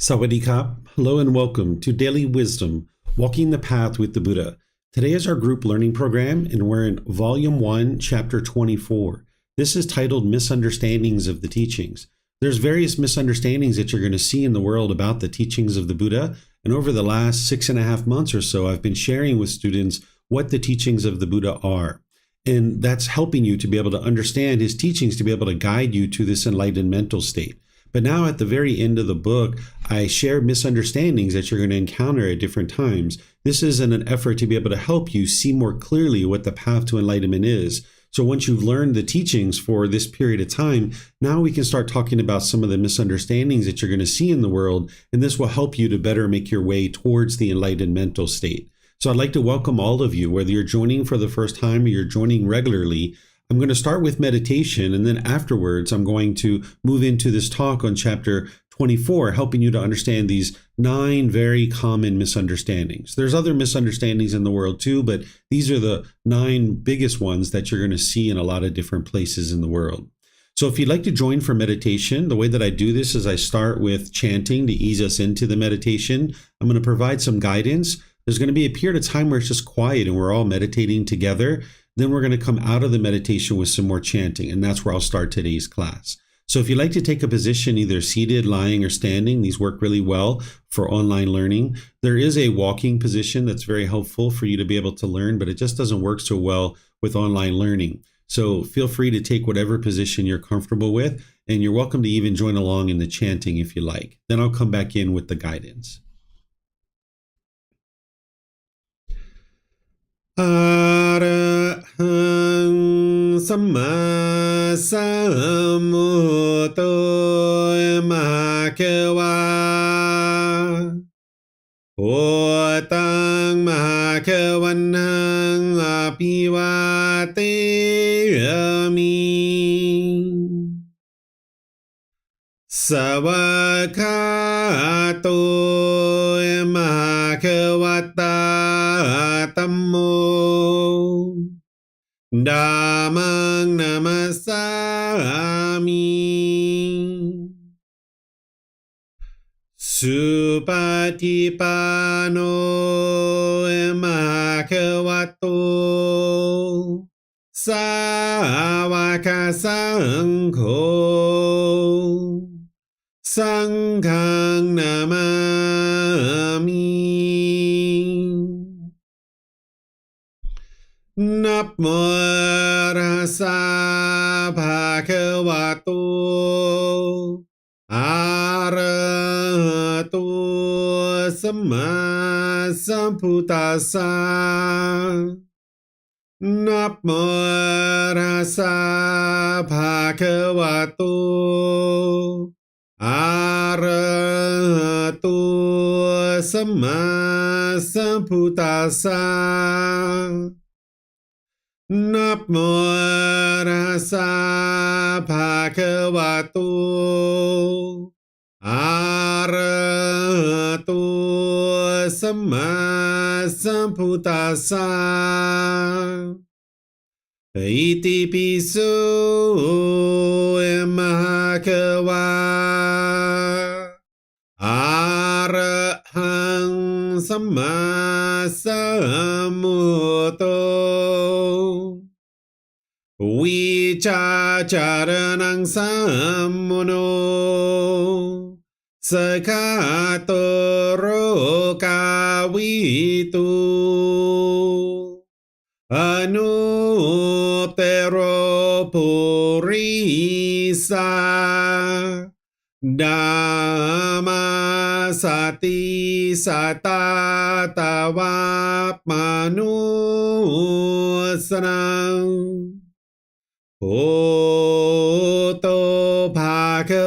Sawadee-kap. Hello and welcome to Daily Wisdom, Walking the Path with the Buddha. Today is our group learning program, and we're in Volume 1, Chapter 24. This is titled Misunderstandings of the Teachings. There's various misunderstandings that you're going to see in the world about the teachings of the Buddha, and over the last 6.5 months or so, I've been sharing with students what the teachings of the Buddha are. And that's helping you to be able to understand his teachings, to be able to guide you to this enlightened mental state. But now at the very end of the book, I share misunderstandings that you're going to encounter at different times. This is in an effort to be able to help you see more clearly what the path to enlightenment is. So once you've learned the teachings for this period of time, now we can start talking about some of the misunderstandings that you're going to see in the world, and this will help you to better make your way towards the enlightened mental state. So I'd like to welcome all of you, whether you're joining for the first time or you're joining regularly. I'm going to start with meditation, and then afterwards I'm going to move into this talk on chapter 24, helping you to understand these 9 very common misunderstandings. There's other misunderstandings in the world too, but these are the 9 biggest ones that you're going to see in a lot of different places in the world. So if you'd like to join for meditation, the way that I do this is I start with chanting to ease us into the meditation. I'm going to provide some guidance. There's going to be a period of time where it's just quiet and we're all meditating together. Then we're going to come out of the meditation with some more chanting, and that's where I'll start today's class. So if you'd like to take a position, either seated, lying, or standing, these work really well for online learning. There is a walking position that's very helpful for you to be able to learn, but it just doesn't work so well with online learning. So feel free to take whatever position you're comfortable with, and you're welcome to even join along in the chanting if you like. Then I'll come back in with the guidance. Arahang Samma Sambuddho Mahakawa Otang Mahakavanang Apivateyami Savakato Mahakavata Tammo Dhammang Namasami Supatipano Mahakavato Sāvaka Saṅkho Saṅghang Namami Namo Tassa Bhagavato Arahato Samma Sambuddhassa Namo Tassa Bhagavato Arahato Samma Sambuddhassa Namo Tassa Bhagavato Arahato Samma Sambuddhassa Iti piso Mahakawa Arahang Samma Sambuddho Vicacaranang Sammuno Sakatoro Kawitu Anuptero Purisa Dhamma Sati Satatavap Manusanam Oto Bhagavati.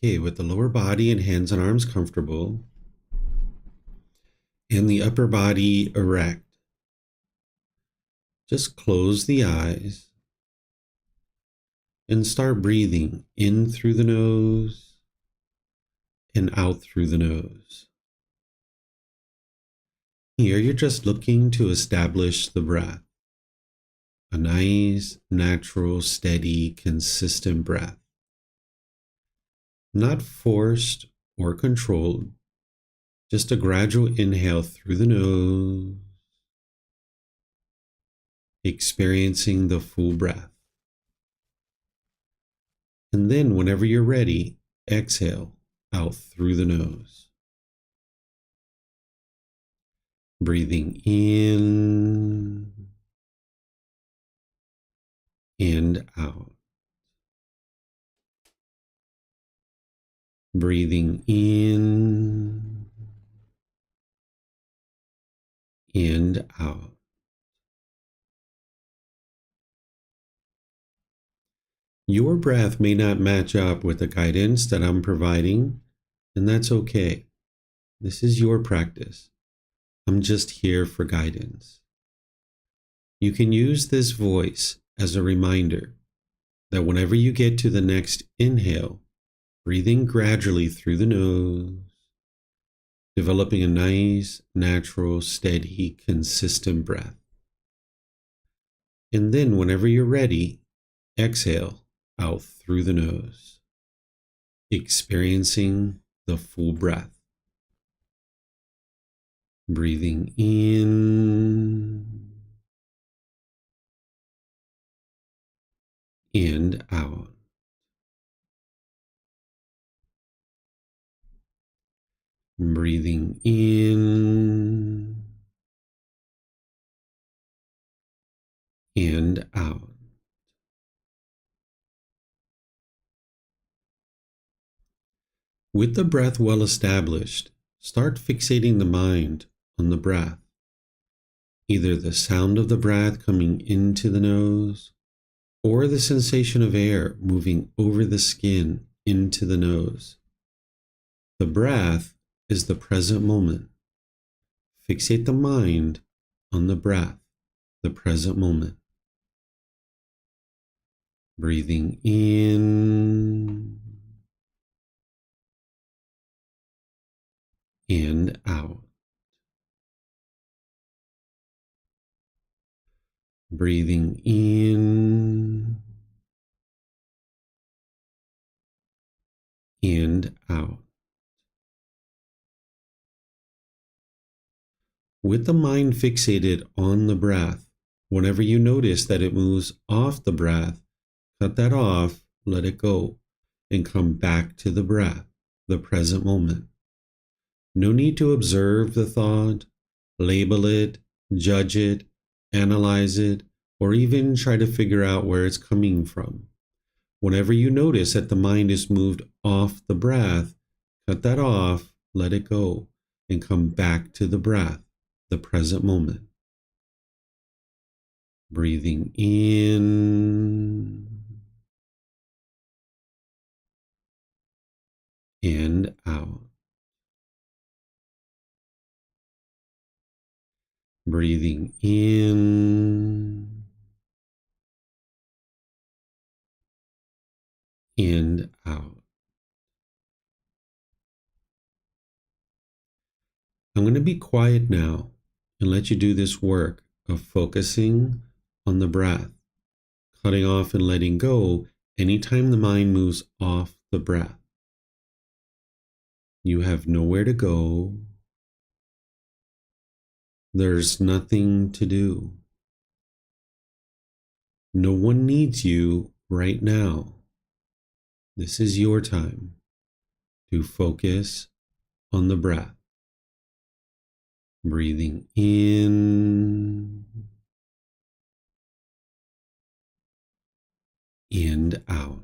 Okay, with the lower body and hands and arms comfortable, and the upper body erect, just close the eyes and start breathing in through the nose and out through the nose. Here you're just looking to establish the breath. a nice, natural, steady, consistent breath. Not forced or controlled, just a gradual inhale through the nose, experiencing the full breath. And then, whenever you're ready, exhale out through the nose. Breathing in and out. Breathing in and out. Your breath may not match up with the guidance that I'm providing, and that's okay. This is your practice. I'm just here for guidance. You can use this voice as a reminder that whenever you get to the next inhale, breathing gradually through the nose, developing a nice, natural, steady, consistent breath. And then whenever you're ready, exhale out through the nose, experiencing the full breath. Breathing in and out. Breathing in and out. With the breath well established, start fixating the mind on the breath, either the sound of the breath coming into the nose or the sensation of air moving over the skin into the nose. The breath is the present moment. Fixate the mind on the breath, the present moment. Breathing in and out. Breathing in and out. With the mind fixated on the breath, whenever you notice that it moves off the breath, cut that off, let it go, and come back to the breath, the present moment. No need to observe the thought, label it, judge it, analyze it, or even try to figure out where it's coming from. Whenever you notice that the mind is moved off the breath, cut that off, let it go, and come back to the breath, the present moment. Breathing in and out. Breathing in and out. I'm going to be quiet now and let you do this work of focusing on the breath, cutting off and letting go anytime the mind moves off the breath. You have nowhere to go. There's nothing to do. No one needs you right now. This is your time to focus on the breath. Breathing in and out.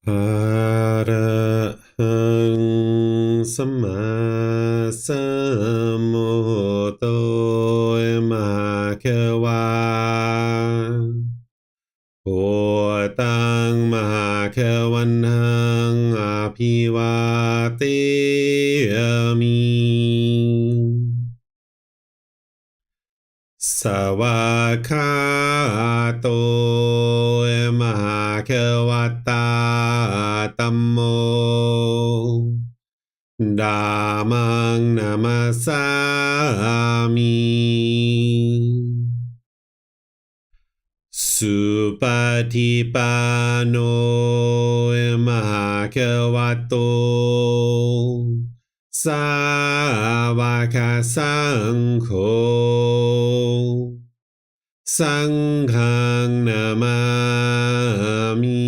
อะระหังสัมมาสัมพุทโธมหาเขวาพุทธังมหาเขวันหังอภิวาเทมิสวากขาโตมหาเขวัตตาธัมโมธัมมังนามัสสามิสุปฏิปันโนมหาเขวัตโตสาวกสังโฆสังฆังนามามิ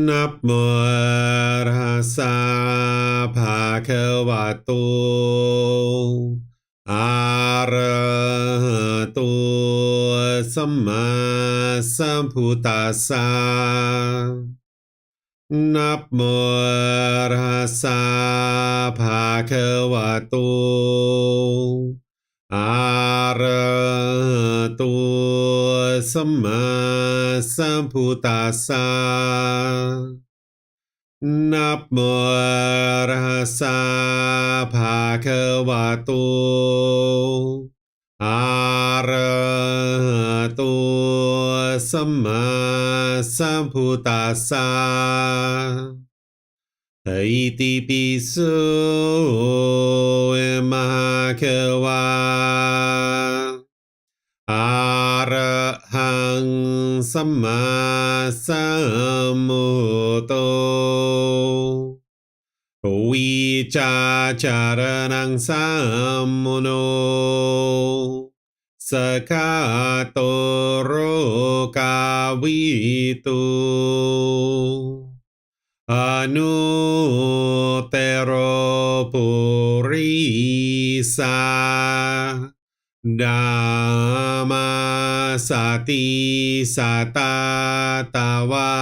นับโมตัสสะภะคะวะโตอะระหะโตสัมมาสัมพุทธัสสะนับโมตัสสะภะคะวะโตอะระหะโตสัมมาสัมพุทธัสสะนับโมตัสสะภะคะวะโตอะระหะโตสัมมาสัมพุทธัสสะอิติปิโสมหาเขวาอะระหังสัมมาสัมพุทโธวิจาจารณังสัมมุโนสกาโตโรกาวิตุอนุเตโรปุริสาดัมมาสติสัตตาตาวา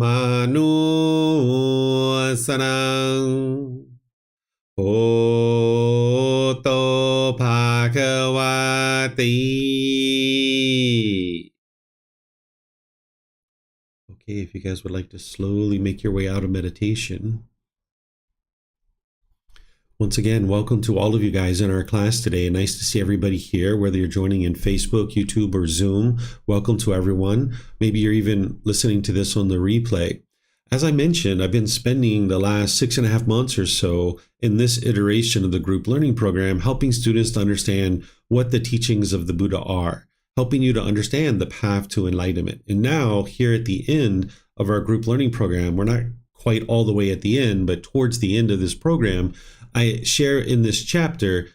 มนุสนังโอโตภาควาติ Okay, if you guys would like to slowly make your way out of meditation. Once again, welcome to all of you guys in our class today. Nice to see everybody here, whether you're joining in Facebook, YouTube, or Zoom. Welcome to everyone. Maybe you're even listening to this on the replay. As I mentioned, I've been spending the last 6.5 months or so in this iteration of the group learning program, helping students to understand what the teachings of the Buddha are, helping you to understand the path to enlightenment. And now, here at the end of our group learning program, we're not quite all the way at the end, but towards the end of this program, I share in this chapter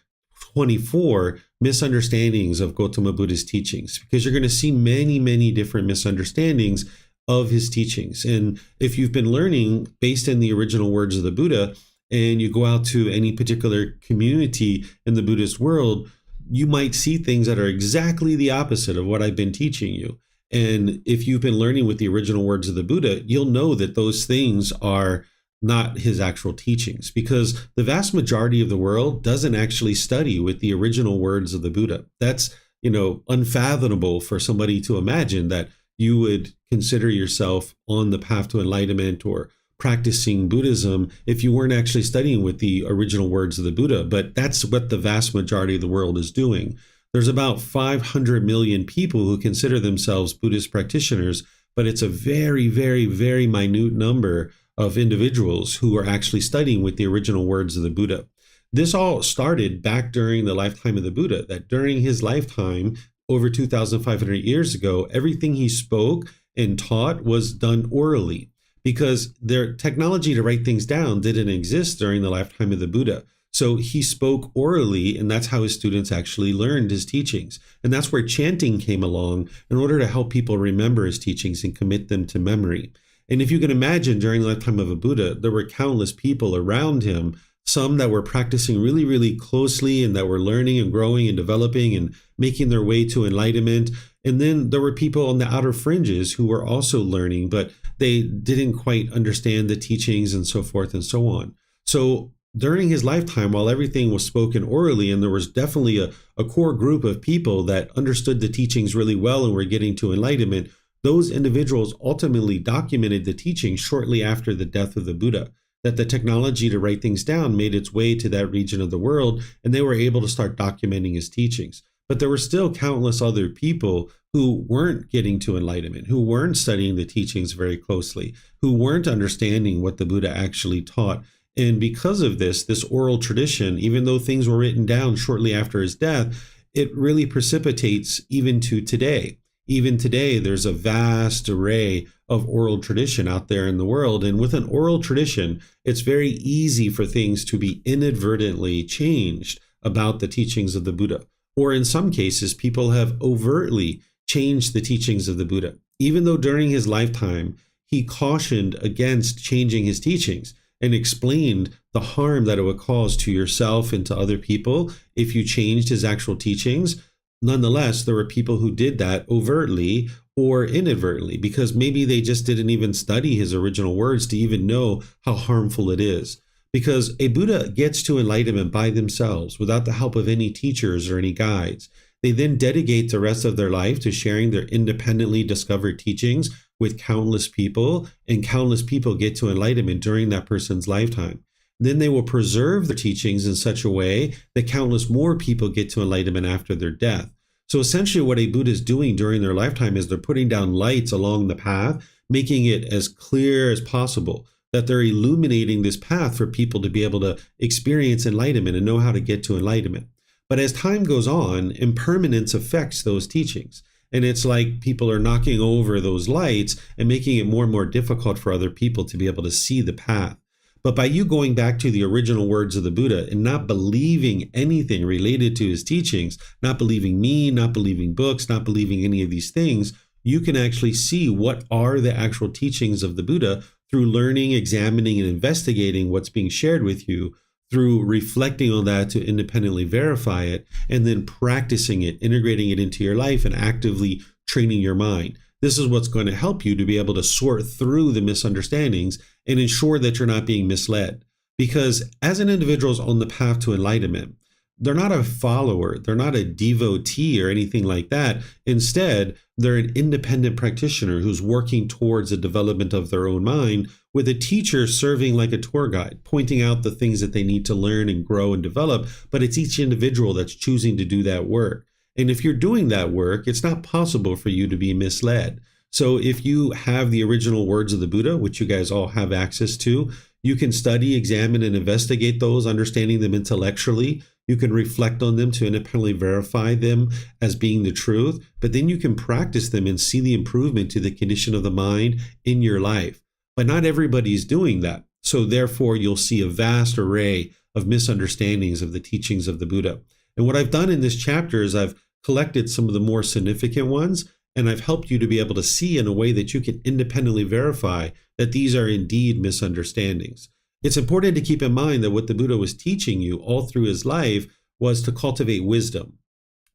24 misunderstandings of Gotama Buddha's teachings, because you're going to see many, many different misunderstandings of his teachings. And if you've been learning based in the original words of the Buddha, and you go out to any particular community in the Buddhist world, you might see things that are exactly the opposite of what I've been teaching you. And if you've been learning with the original words of the Buddha, you'll know that those things are not his actual teachings, because the vast majority of the world doesn't actually study with the original words of the Buddha. That's, unfathomable for somebody to imagine that you would consider yourself on the path to enlightenment or practicing Buddhism if you weren't actually studying with the original words of the Buddha. But that's what the vast majority of the world is doing. There's about 500 million people who consider themselves Buddhist practitioners, but it's a very, very, very minute number of individuals who are actually studying with the original words of the Buddha. This all started back during the lifetime of the Buddha, that during his lifetime, over 2,500 years ago, everything he spoke and taught was done orally, because their technology to write things down didn't exist during the lifetime of the Buddha. So he spoke orally, and that's how his students actually learned his teachings. And that's where chanting came along in order to help people remember his teachings and commit them to memory. And if you can imagine, during the lifetime of a Buddha, there were countless people around him some that were practicing really, really closely and that were learning and growing and developing and making their way to enlightenment. And then there were people on the outer fringes who were also learning, but they didn't quite understand the teachings and so forth and so on. So during his lifetime, while everything was spoken orally, and there was definitely a core group of people that understood the teachings really well and were getting to enlightenment, those individuals ultimately documented the teachings shortly after the death of the Buddha, that the technology to write things down made its way to that region of the world, and they were able to start documenting his teachings. But there were still countless other people who weren't getting to enlightenment, who weren't studying the teachings very closely, who weren't understanding what the Buddha actually taught. And because of this oral tradition, even though things were written down shortly after his death, it really precipitates even to today. Even today, there's a vast array of oral tradition out there in the world. And with an oral tradition, it's very easy for things to be inadvertently changed about the teachings of the Buddha. Or in some cases, people have overtly changed the teachings of the Buddha. Even though during his lifetime, he cautioned against changing his teachings and explained the harm that it would cause to yourself and to other people if you changed his actual teachings. Nonetheless, there were people who did that overtly or inadvertently because maybe they just didn't even study his original words to even know how harmful it is. Because a Buddha gets to enlightenment by themselves without the help of any teachers or any guides. They then dedicate the rest of their life to sharing their independently discovered teachings with countless people, and countless people get to enlightenment during that person's lifetime. Then they will preserve the teachings in such a way that countless more people get to enlightenment after their death. So essentially what a Buddha is doing during their lifetime is they're putting down lights along the path, making it as clear as possible, that they're illuminating this path for people to be able to experience enlightenment and know how to get to enlightenment. But as time goes on, impermanence affects those teachings. And it's like people are knocking over those lights and making it more and more difficult for other people to be able to see the path. But by you going back to the original words of the Buddha and not believing anything related to his teachings, not believing me, not believing books, not believing any of these things, you can actually see what are the actual teachings of the Buddha through learning, examining, and investigating what's being shared with you, through reflecting on that to independently verify it, and then practicing it, integrating it into your life, and actively training your mind. This is what's going to help you to be able to sort through the misunderstandings and ensure that you're not being misled. Because as an individual on the path to enlightenment, they're not a follower, they're not a devotee or anything like that. Instead, they're an independent practitioner who's working towards the development of their own mind, with a teacher serving like a tour guide, pointing out the things that they need to learn and grow and develop. But it's each individual that's choosing to do that work. And if you're doing that work, it's not possible for you to be misled. So if you have the original words of the Buddha, which you guys all have access to, you can study, examine, and investigate those, understanding them intellectually. You can reflect on them to independently verify them as being the truth, but then you can practice them and see the improvement to the condition of the mind in your life. But not everybody's doing that. So therefore, you'll see a vast array of misunderstandings of the teachings of the Buddha. And what I've done in this chapter is I've collected some of the more significant ones, and I've helped you to be able to see in a way that you can independently verify that these are indeed misunderstandings. It's important to keep in mind that what the Buddha was teaching you all through his life was to cultivate wisdom.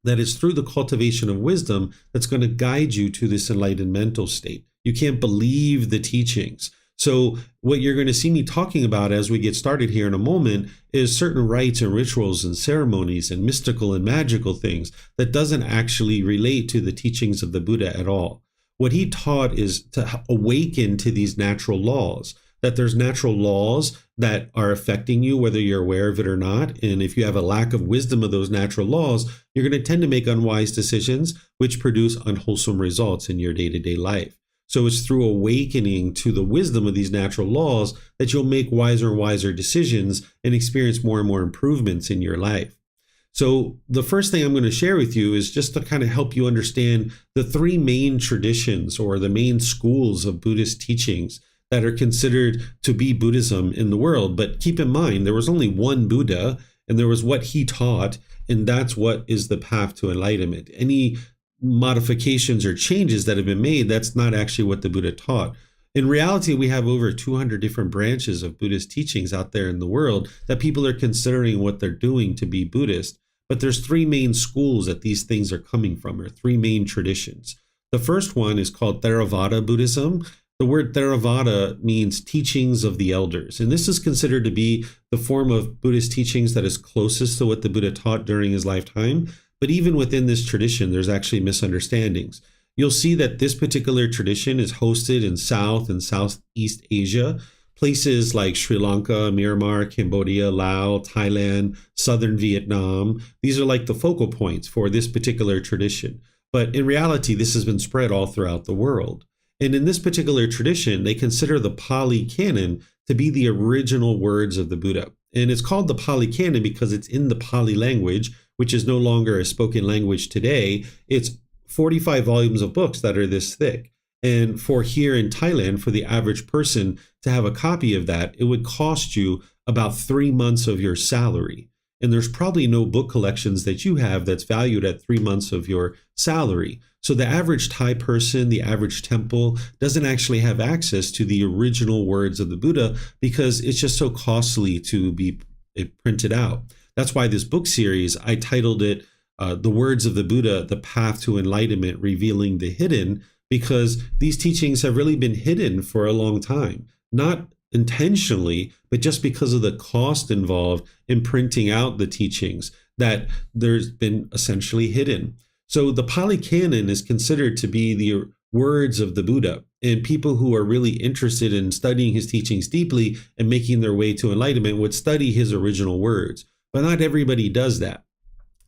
That it's through the cultivation of wisdom that's going to guide you to this enlightened mental state. You can't believe the teachings. So what you're going to see me talking about as we get started here in a moment is certain rites and rituals and ceremonies and mystical and magical things that doesn't actually relate to the teachings of the Buddha at all. What he taught is to awaken to these natural laws, that there's natural laws that are affecting you, whether you're aware of it or not. And if you have a lack of wisdom of those natural laws, you're going to tend to make unwise decisions, which produce unwholesome results in your day-to-day life. So it's through awakening to the wisdom of these natural laws that you'll make wiser and wiser decisions and experience more and more improvements in your life. So the first thing I'm going to share with you is just to kind of help you understand the three main traditions or the main schools of Buddhist teachings that are considered to be Buddhism in the world. But keep in mind, there was only one Buddha, and there was what he taught, and that's what is the path to enlightenment. Any modifications or changes that have been made, that's not actually what the Buddha taught. In reality, we have over 200 different branches of Buddhist teachings out there in the world that people are considering what they're doing to be Buddhist. But there's three main schools that these things are coming from, or three main traditions. The first one is called Theravada Buddhism. The word Theravada means teachings of the elders. And this is considered to be the form of Buddhist teachings that is closest to what the Buddha taught during his lifetime. But even within this tradition, there's actually misunderstandings. You'll see that this particular tradition is hosted in South and Southeast Asia, places like Sri Lanka, Myanmar, Cambodia, Laos, Thailand, Southern Vietnam. These are like the focal points for this particular tradition. But in reality, this has been spread all throughout the world. And in this particular tradition, they consider the Pali Canon to be the original words of the Buddha. And it's called the Pali Canon because it's in the Pali language, which is no longer a spoken language today. It's 45 volumes of books that are this thick. And for here in Thailand, for the average person to have a copy of that, it would cost you about 3 months of your salary. And there's probably no book collections that you have that's valued at 3 months of your salary. So the average Thai person, the average temple, doesn't actually have access to the original words of the Buddha because it's just so costly to be printed out. That's why this book series, I titled it The Words of the Buddha, The Path to Enlightenment, Revealing the Hidden, because these teachings have really been hidden for a long time. Not intentionally, but just because of the cost involved in printing out the teachings, that there's been essentially hidden. So the Pali Canon is considered to be the words of the Buddha, and people who are really interested in studying his teachings deeply and making their way to enlightenment would study his original words. But not everybody does that.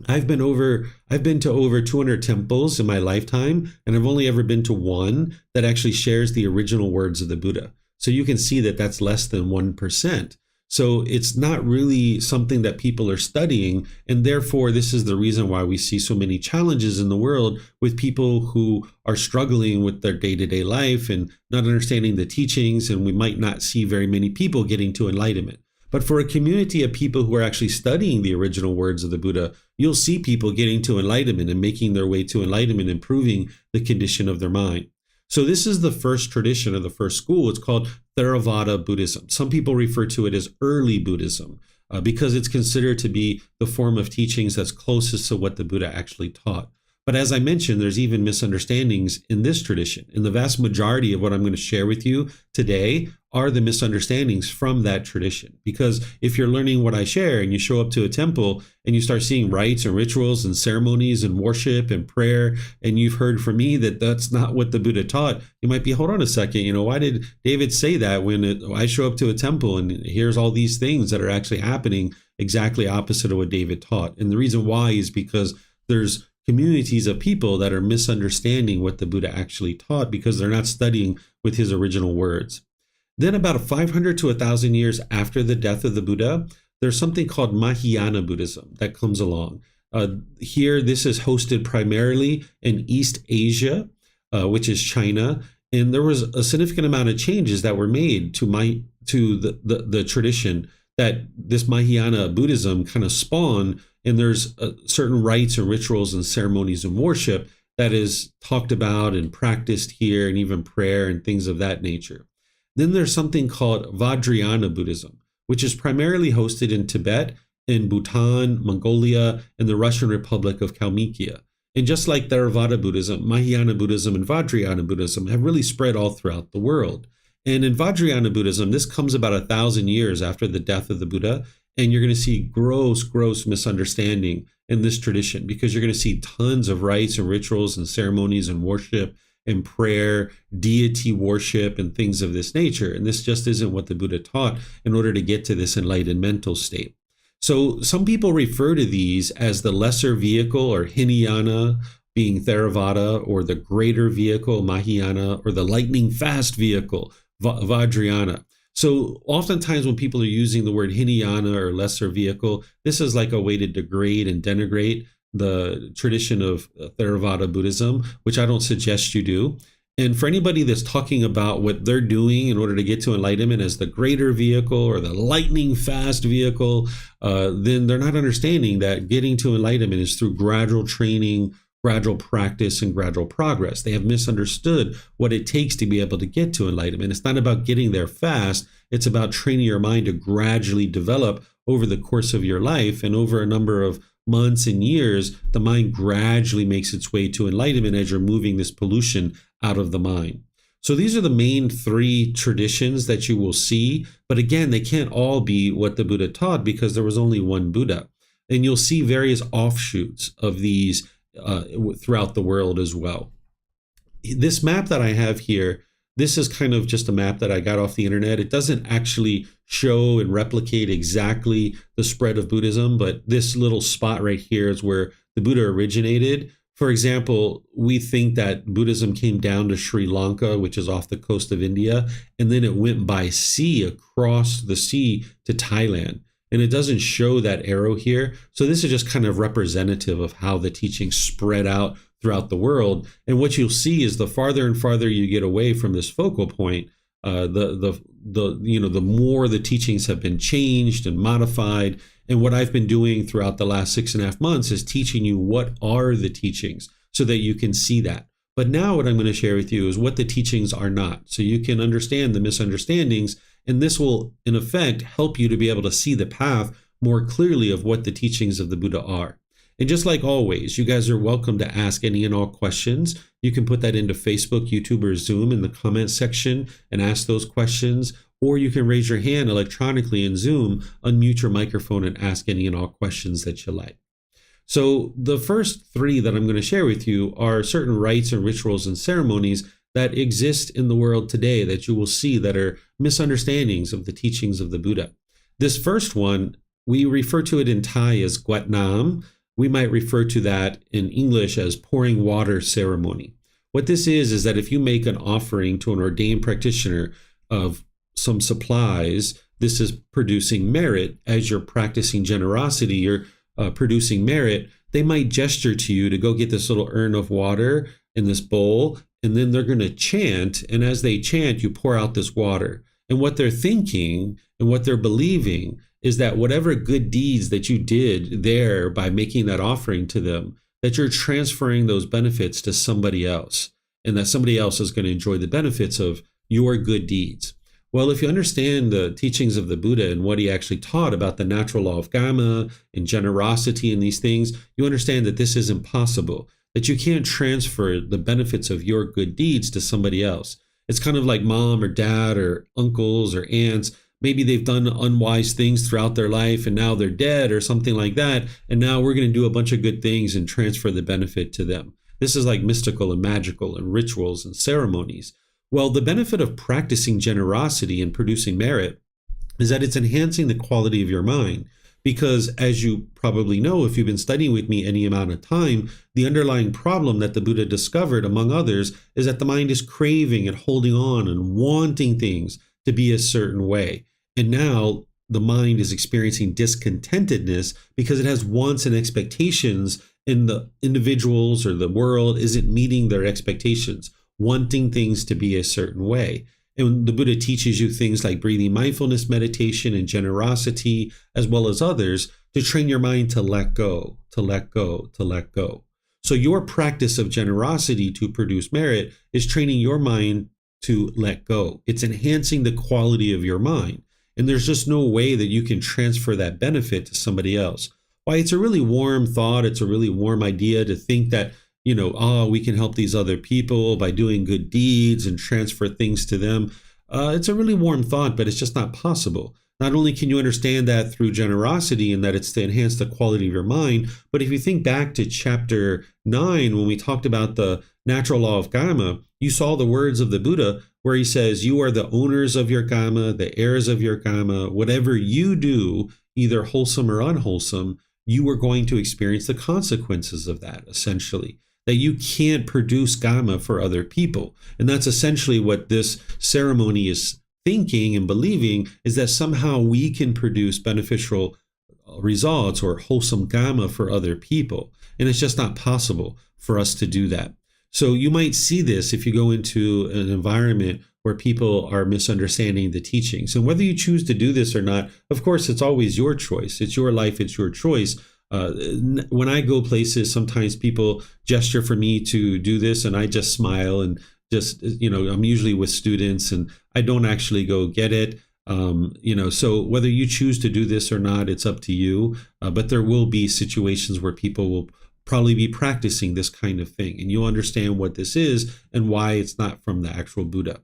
I've been to over 200 temples in my lifetime, and I've only ever been to one that actually shares the original words of the Buddha. So you can see that that's less than 1%. So it's not really something that people are studying. And therefore, this is the reason why we see so many challenges in the world with people who are struggling with their day-to-day life and not understanding the teachings. And we might not see very many people getting to enlightenment. But for a community of people who are actually studying the original words of the Buddha, you'll see people getting to enlightenment and making their way to enlightenment, improving the condition of their mind. So this is the first tradition of the first school. It's called Theravada Buddhism. Some people refer to it as early Buddhism because it's considered to be the form of teachings that's closest to what the Buddha actually taught. But as I mentioned, there's even misunderstandings in this tradition. And the vast majority of what I'm going to share with you today are the misunderstandings from that tradition. Because if you're learning what I share and you show up to a temple and you start seeing rites and rituals and ceremonies and worship and prayer, and you've heard from me that that's not what the Buddha taught, you might be, hold on a second, why did David say that when I show up to a temple and here's all these things that are actually happening exactly opposite of what David taught? And the reason why is because there's communities of people that are misunderstanding what the Buddha actually taught because they're not studying with his original words. Then about 500 to 1,000 years after the death of the Buddha, there's something called Mahayana Buddhism that comes along. Here, this is hosted primarily in East Asia, which is China. And there was a significant amount of changes that were made to the tradition that this Mahayana Buddhism kind of spawned. And there's certain rites and rituals and ceremonies and worship that is talked about and practiced here, and even prayer and things of that nature. Then there's something called Vajrayana Buddhism, which is primarily hosted in Tibet, in Bhutan, Mongolia, and the Russian Republic of Kalmykia. And just like Theravada Buddhism, Mahayana Buddhism and Vajrayana Buddhism have really spread all throughout the world. And in Vajrayana Buddhism, this comes about 1,000 years after the death of the Buddha. And you're going to see gross misunderstanding in this tradition because you're going to see tons of rites and rituals and ceremonies and worship and prayer, deity worship, and things of this nature. And this just isn't what the Buddha taught in order to get to this enlightened mental state. So some people refer to these as the lesser vehicle, or Hinayana, being Theravada, or the greater vehicle, Mahayana, or the lightning fast vehicle, Vajrayana. So oftentimes when people are using the word Hinayana or lesser vehicle, this is like a way to degrade and denigrate the tradition of Theravada Buddhism, which I don't suggest you do. And for anybody that's talking about what they're doing in order to get to enlightenment as the greater vehicle or the lightning fast vehicle, then they're not understanding that getting to enlightenment is through gradual training, gradual practice and gradual progress. They have misunderstood what it takes to be able to get to enlightenment. It's not about getting there fast. It's about training your mind to gradually develop over the course of your life, and over a number of months and years, the mind gradually makes its way to enlightenment as you're moving this pollution out of the mind. So these are the main three traditions that you will see. But again, they can't all be what the Buddha taught because there was only one Buddha. And you'll see various offshoots of these throughout the world as well. This map that I have here, this is kind of just a map that I got off the internet. It doesn't actually show and replicate exactly the spread of Buddhism, but this little spot right here is where the Buddha originated. For example, we think that Buddhism came down to Sri Lanka, which is off the coast of India, and then it went by sea across the sea to Thailand. And it doesn't show that arrow here. So this is just kind of representative of how the teaching spread out throughout the world. And what you'll see is the farther and farther you get away from this focal point, the more the teachings have been changed and modified. And what I've been doing throughout the last 6.5 months is teaching you what are the teachings so that you can see that. But now what I'm going to share with you is what the teachings are not, so you can understand the misunderstandings. And this will, in effect, help you to be able to see the path more clearly of what the teachings of the Buddha are. And just like always, you guys are welcome to ask any and all questions. You can put that into Facebook, YouTube, or Zoom in the comment section and ask those questions. Or you can raise your hand electronically in Zoom, unmute your microphone, and ask any and all questions that you like. So the first three that I'm going to share with you are certain rites and rituals and ceremonies that exist in the world today that you will see that are misunderstandings of the teachings of the Buddha. This first one, we refer to it in Thai as Gotama. We might refer to that in English as pouring water ceremony. What this is that if you make an offering to an ordained practitioner of some supplies, this is producing merit. As you're practicing generosity, you're producing merit. They might gesture to you to go get this little urn of water in this bowl, and then they're going to chant. And as they chant, you pour out this water. And what they're thinking and what they're believing is that whatever good deeds that you did there by making that offering to them, that you're transferring those benefits to somebody else, and that somebody else is going to enjoy the benefits of your good deeds. Well, if you understand the teachings of the Buddha and what he actually taught about the natural law of karma and generosity and these things, you understand that this is impossible, that you can't transfer the benefits of your good deeds to somebody else. It's kind of like mom or dad or uncles or aunts. Maybe they've done unwise things throughout their life and now they're dead or something like that. And now we're going to do a bunch of good things and transfer the benefit to them. This is like mystical and magical and rituals and ceremonies. Well, the benefit of practicing generosity and producing merit is that it's enhancing the quality of your mind. Because as you probably know, if you've been studying with me any amount of time, the underlying problem that the Buddha discovered, among others, is that the mind is craving and holding on and wanting things to be a certain way. And now the mind is experiencing discontentedness because it has wants and expectations, and the individuals or the world isn't meeting their expectations, wanting things to be a certain way. And the Buddha teaches you things like breathing mindfulness meditation and generosity, as well as others, to train your mind to let go, to let go, to let go. So your practice of generosity to produce merit is training your mind to let go. It's enhancing the quality of your mind. And there's just no way that you can transfer that benefit to somebody else. Why, it's a really warm thought. It's a really warm idea to think that, we can help these other people by doing good deeds and transfer things to them. It's a really warm thought, but it's just not possible. Not only can you understand that through generosity and that it's to enhance the quality of your mind, but if you think back to chapter 9, when we talked about the natural law of karma, you saw the words of the Buddha where he says, you are the owners of your karma, the heirs of your karma. Whatever you do, either wholesome or unwholesome, you are going to experience the consequences of that, essentially. That you can't produce karma for other people. And that's essentially what this ceremony is thinking and believing, is that somehow we can produce beneficial results or wholesome karma for other people. And it's just not possible for us to do that. So you might see this if you go into an environment where people are misunderstanding the teachings. And whether you choose to do this or not, of course, it's always your choice. It's your life. It's your choice. When I go places, sometimes people gesture for me to do this, and I just smile and just, I'm usually with students, and I don't actually go get it. So whether you choose to do this or not, it's up to you. But there will be situations where people will probably be practicing this kind of thing, and you'll understand what this is and why it's not from the actual Buddha.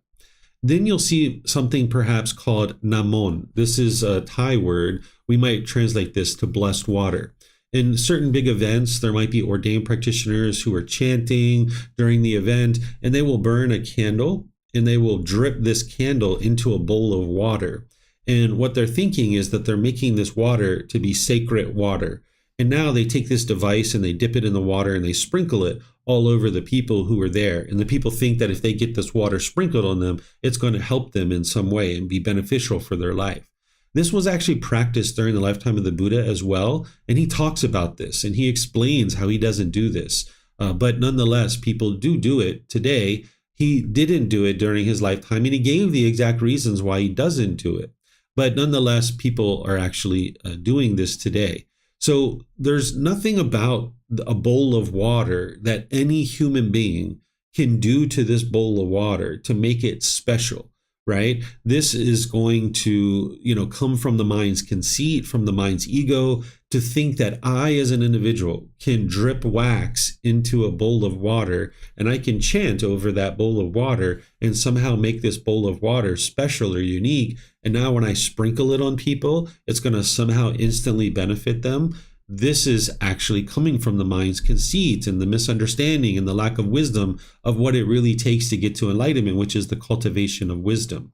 Then you'll see something perhaps called namon. This is a Thai word. We might translate this to blessed water. In certain big events, there might be ordained practitioners who are chanting during the event, and they will burn a candle and they will drip this candle into a bowl of water. And what they're thinking is that they're making this water to be sacred water. And now they take this device and they dip it in the water and they sprinkle it all over the people who are there. And the people think that if they get this water sprinkled on them, it's going to help them in some way and be beneficial for their life. This was actually practiced during the lifetime of the Buddha as well. And he talks about this and he explains how he doesn't do this. But nonetheless, people do it today. He didn't do it during his lifetime, and he gave the exact reasons why he doesn't do it. But nonetheless, people are actually doing this today. So there's nothing about a bowl of water that any human being can do to this bowl of water to make it special, right? This is going to, come from the mind's conceit, from the mind's ego, to think that I, as an individual, can drip wax into a bowl of water and I can chant over that bowl of water and somehow make this bowl of water special or unique. And now when I sprinkle it on people, it's going to somehow instantly benefit them. This is actually coming from the mind's conceit and the misunderstanding and the lack of wisdom of what it really takes to get to enlightenment, which is the cultivation of wisdom.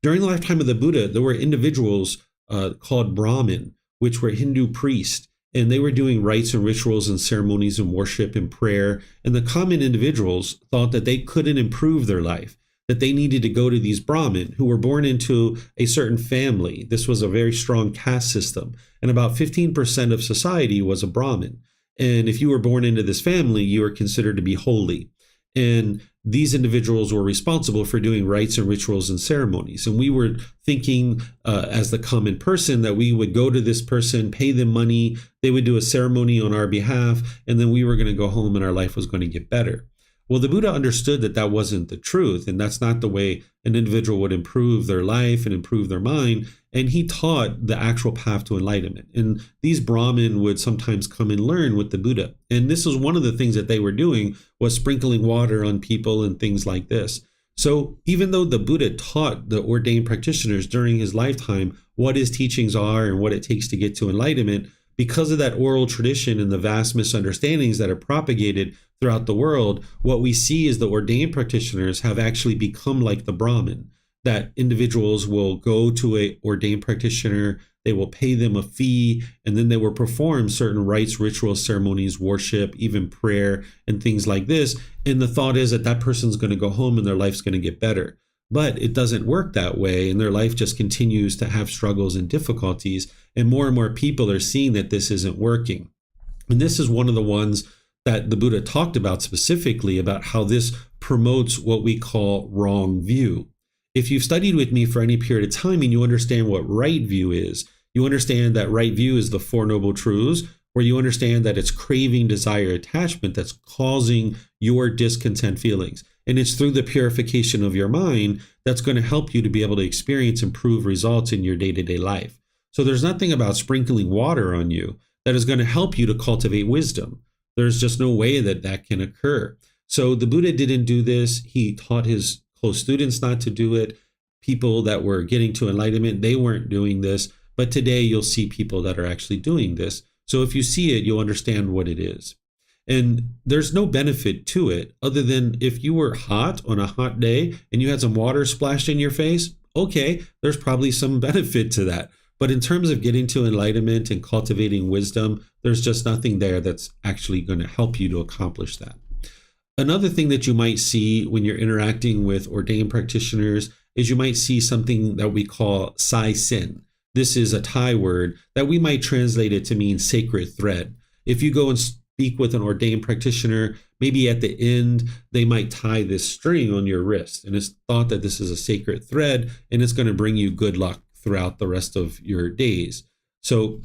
During the lifetime of the Buddha, there were individuals called Brahmin, which were Hindu priests, and they were doing rites and rituals and ceremonies and worship and prayer. And the common individuals thought that they couldn't improve their life, that they needed to go to these Brahmin who were born into a certain family. This was a very strong caste system, and about 15% of society was a Brahmin. And if you were born into this family, you were considered to be holy. And these individuals were responsible for doing rites and rituals and ceremonies. And we were thinking as the common person that we would go to this person, pay them money, they would do a ceremony on our behalf, and then we were going to go home and our life was going to get better. Well, the Buddha understood that that wasn't the truth, and that's not the way an individual would improve their life and improve their mind. And he taught the actual path to enlightenment. And these Brahmin would sometimes come and learn with the Buddha. And this is one of the things that they were doing, was sprinkling water on people and things like this. So even though the Buddha taught the ordained practitioners during his lifetime what his teachings are and what it takes to get to enlightenment, because of that oral tradition and the vast misunderstandings that are propagated throughout the world, what we see is the ordained practitioners have actually become like the Brahmin, that individuals will go to a ordained practitioner, they will pay them a fee, and then they will perform certain rites, rituals, ceremonies, worship, even prayer, and things like this. And the thought is that that person's going to go home and their life's going to get better. But it doesn't work that way, and their life just continues to have struggles and difficulties, and more people are seeing that this isn't working. And this is one of the ones that the Buddha talked about specifically, about how this promotes what we call wrong view. If you've studied with me for any period of time and you understand what right view is, you understand that right view is the Four Noble Truths, where you understand that it's craving, desire, attachment that's causing your discontent feelings. And it's through the purification of your mind that's going to help you to be able to experience improved results in your day-to-day life. So there's nothing about sprinkling water on you that is going to help you to cultivate wisdom. There's just no way that that can occur. So the Buddha didn't do this. He taught his close students not to do it. People that were getting to enlightenment, they weren't doing this. But today you'll see people that are actually doing this. So if you see it, you'll understand what it is. And there's no benefit to it other than if you were hot on a hot day and you had some water splashed in your face, okay, there's probably some benefit to that. But in terms of getting to enlightenment and cultivating wisdom, there's just nothing there that's actually going to help you to accomplish that. Another thing that you might see when you're interacting with ordained practitioners is you might see something that we call sai sin. This is a Thai word that we might translate it to mean sacred thread. If you go and speak with an ordained practitioner, maybe at the end, they might tie this string on your wrist. And it's thought that this is a sacred thread and it's going to bring you good luck throughout the rest of your days. So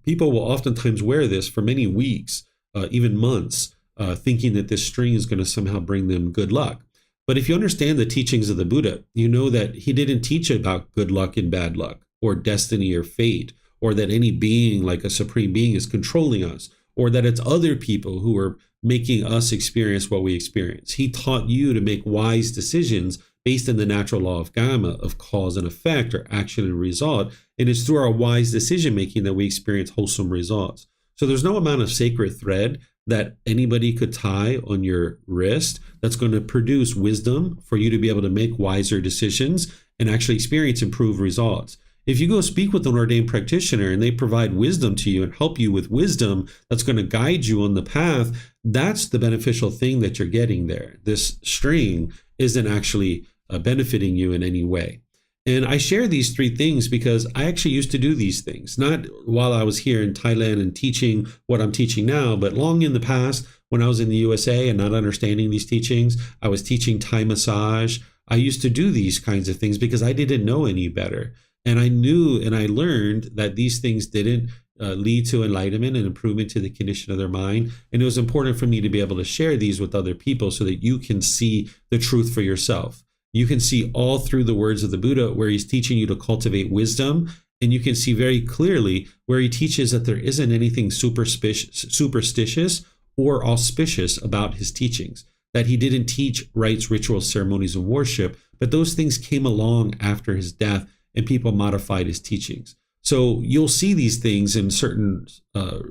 people will oftentimes wear this for many weeks, even months, thinking that this string is going to somehow bring them good luck. But if you understand the teachings of the Buddha, you know that he didn't teach about good luck and bad luck, or destiny or fate, or that any being like a supreme being is controlling us, or that it's other people who are making us experience what we experience. He taught you to make wise decisions based on the natural law of karma, of cause and effect, or action and result. And it's through our wise decision making that we experience wholesome results. So there's no amount of sacred thread that anybody could tie on your wrist that's going to produce wisdom for you to be able to make wiser decisions and actually experience improved results. If you go speak with an ordained practitioner and they provide wisdom to you and help you with wisdom that's going to guide you on the path, that's the beneficial thing that you're getting there. This string isn't actually benefiting you in any way. And I share these three things because I actually used to do these things, not while I was here in Thailand and teaching what I'm teaching now, but long in the past when I was in the USA and not understanding these teachings. I was teaching Thai massage. I used to do these kinds of things because I didn't know any better. And I knew and I learned that these things didn't lead to enlightenment and improvement to the condition of their mind. And it was important for me to be able to share these with other people so that you can see the truth for yourself. You can see all through the words of the Buddha where he's teaching you to cultivate wisdom. And you can see very clearly where he teaches that there isn't anything superstitious or auspicious about his teachings, that he didn't teach rites, rituals, ceremonies, and worship, but those things came along after his death and people modified his teachings. So you'll see these things in certain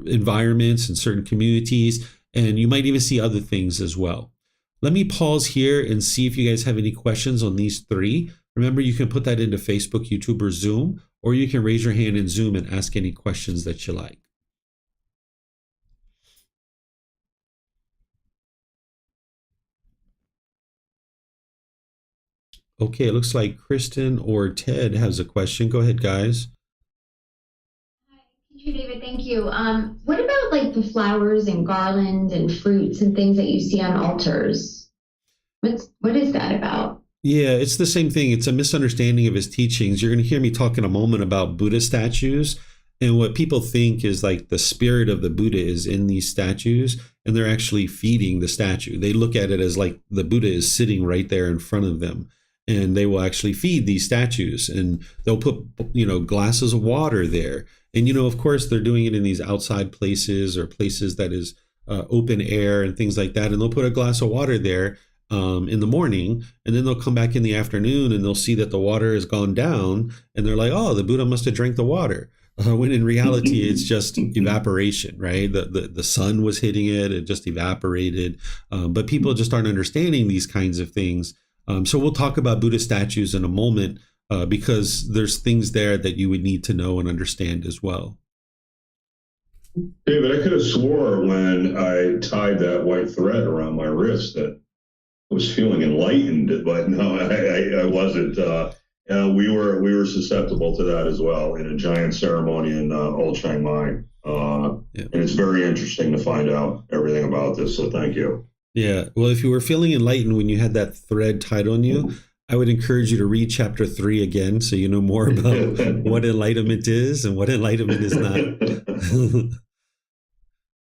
environments and certain communities, and you might even see other things as well. Let me pause here and see if you guys have any questions on these three. Remember, you can put that into Facebook, YouTube, or Zoom, or you can raise your hand in Zoom and ask any questions that you like. Okay, it looks like Kristen or Ted has a question. Go ahead, guys. Hi, Teacher David, thank you. What about like the flowers and garland and fruits and things that you see on altars? What is that about? Yeah, it's the same thing. It's a misunderstanding of his teachings. You're going to hear me talk in a moment about Buddha statues. And what people think is like the spirit of the Buddha is in these statues, and they're actually feeding the statue. They look at it as like the Buddha is sitting right there in front of them. And they will actually feed these statues, and they'll put, glasses of water there. And, of course, they're doing it in these outside places or places that is open air and things like that. And they'll put a glass of water there in the morning, and then they'll come back in the afternoon and they'll see that the water has gone down. And they're like, oh, the Buddha must have drank the water. When in reality, it's just evaporation, right? The sun was hitting it. It just evaporated. But people just aren't understanding these kinds of things. So we'll talk about Buddha statues in a moment because there's things there that you would need to know and understand as well. David, I could have swore when I tied that white thread around my wrist that I was feeling enlightened, but no, I wasn't. We were susceptible to that as well in a giant ceremony in Old Chiang Mai. And it's very interesting to find out everything about this, so thank you. Yeah, well, if you were feeling enlightened when you had that thread tied on you, I would encourage you to read chapter 3 again so you know more about what enlightenment is and what enlightenment is not.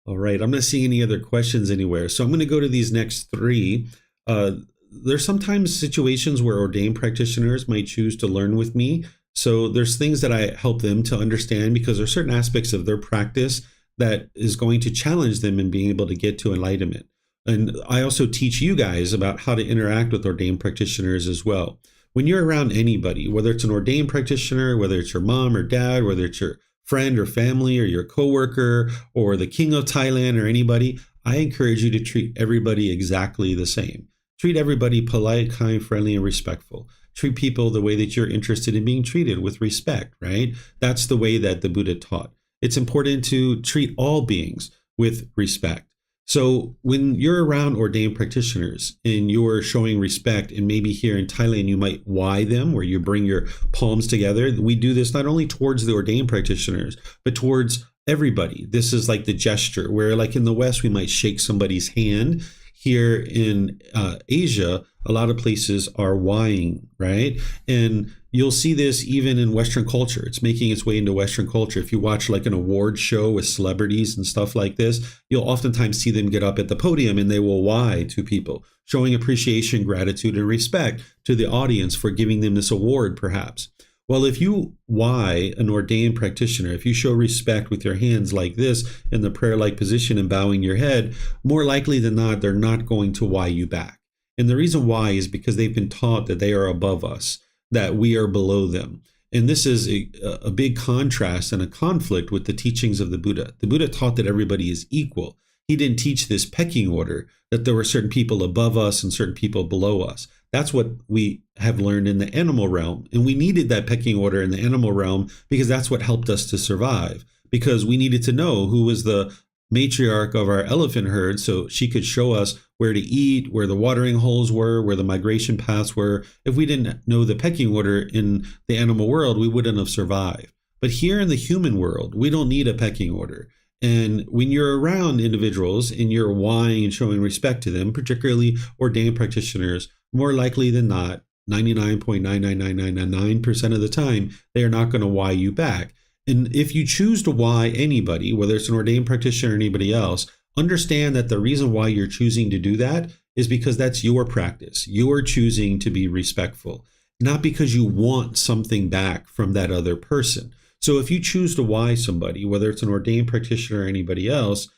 All right, I'm not seeing any other questions anywhere. So I'm going to go to these next three. There's sometimes situations where ordained practitioners might choose to learn with me. So there's things that I help them to understand because there's certain aspects of their practice that is going to challenge them in being able to get to enlightenment. And I also teach you guys about how to interact with ordained practitioners as well. When you're around anybody, whether it's an ordained practitioner, whether it's your mom or dad, whether it's your friend or family or your coworker or the king of Thailand or anybody, I encourage you to treat everybody exactly the same. Treat everybody polite, kind, friendly, and respectful. Treat people the way that you're interested in being treated, with respect, right? That's the way that the Buddha taught. It's important to treat all beings with respect. So when you're around ordained practitioners and you're showing respect, and maybe here in Thailand, you might wai them, where you bring your palms together. We do this not only towards the ordained practitioners, but towards everybody. This is like the gesture where, like in the West, we might shake somebody's hand. Here in Asia, a lot of places are whying, right? And you'll see this even in Western culture. It's making its way into Western culture. If you watch like an award show with celebrities and stuff like this, you'll oftentimes see them get up at the podium and they will why to people, showing appreciation, gratitude, and respect to the audience for giving them this award, perhaps. Well, if you why an ordained practitioner, if you show respect with your hands like this in the prayer-like position and bowing your head, more likely than not, they're not going to why you back. And the reason why is because they've been taught that they are above us, that we are below them. And this is a big contrast and a conflict with the teachings of the Buddha. The Buddha taught that everybody is equal. He didn't teach this pecking order, that there were certain people above us and certain people below us. That's what we have learned in the animal realm. And we needed that pecking order in the animal realm because that's what helped us to survive. Because we needed to know who was the matriarch of our elephant herd so she could show us where to eat, where the watering holes were, where the migration paths were. If we didn't know the pecking order in the animal world, we wouldn't have survived. But here in the human world, we don't need a pecking order. And when you're around individuals and you're whying and showing respect to them, particularly ordained practitioners, more likely than not, 99.99999% of the time, they are not going to why you back. And if you choose to why anybody, whether it's an ordained practitioner or anybody else, understand that the reason why you're choosing to do that is because that's your practice. You're choosing to be respectful, not because you want something back from that other person. So if you choose to why somebody, whether it's an ordained practitioner or anybody else,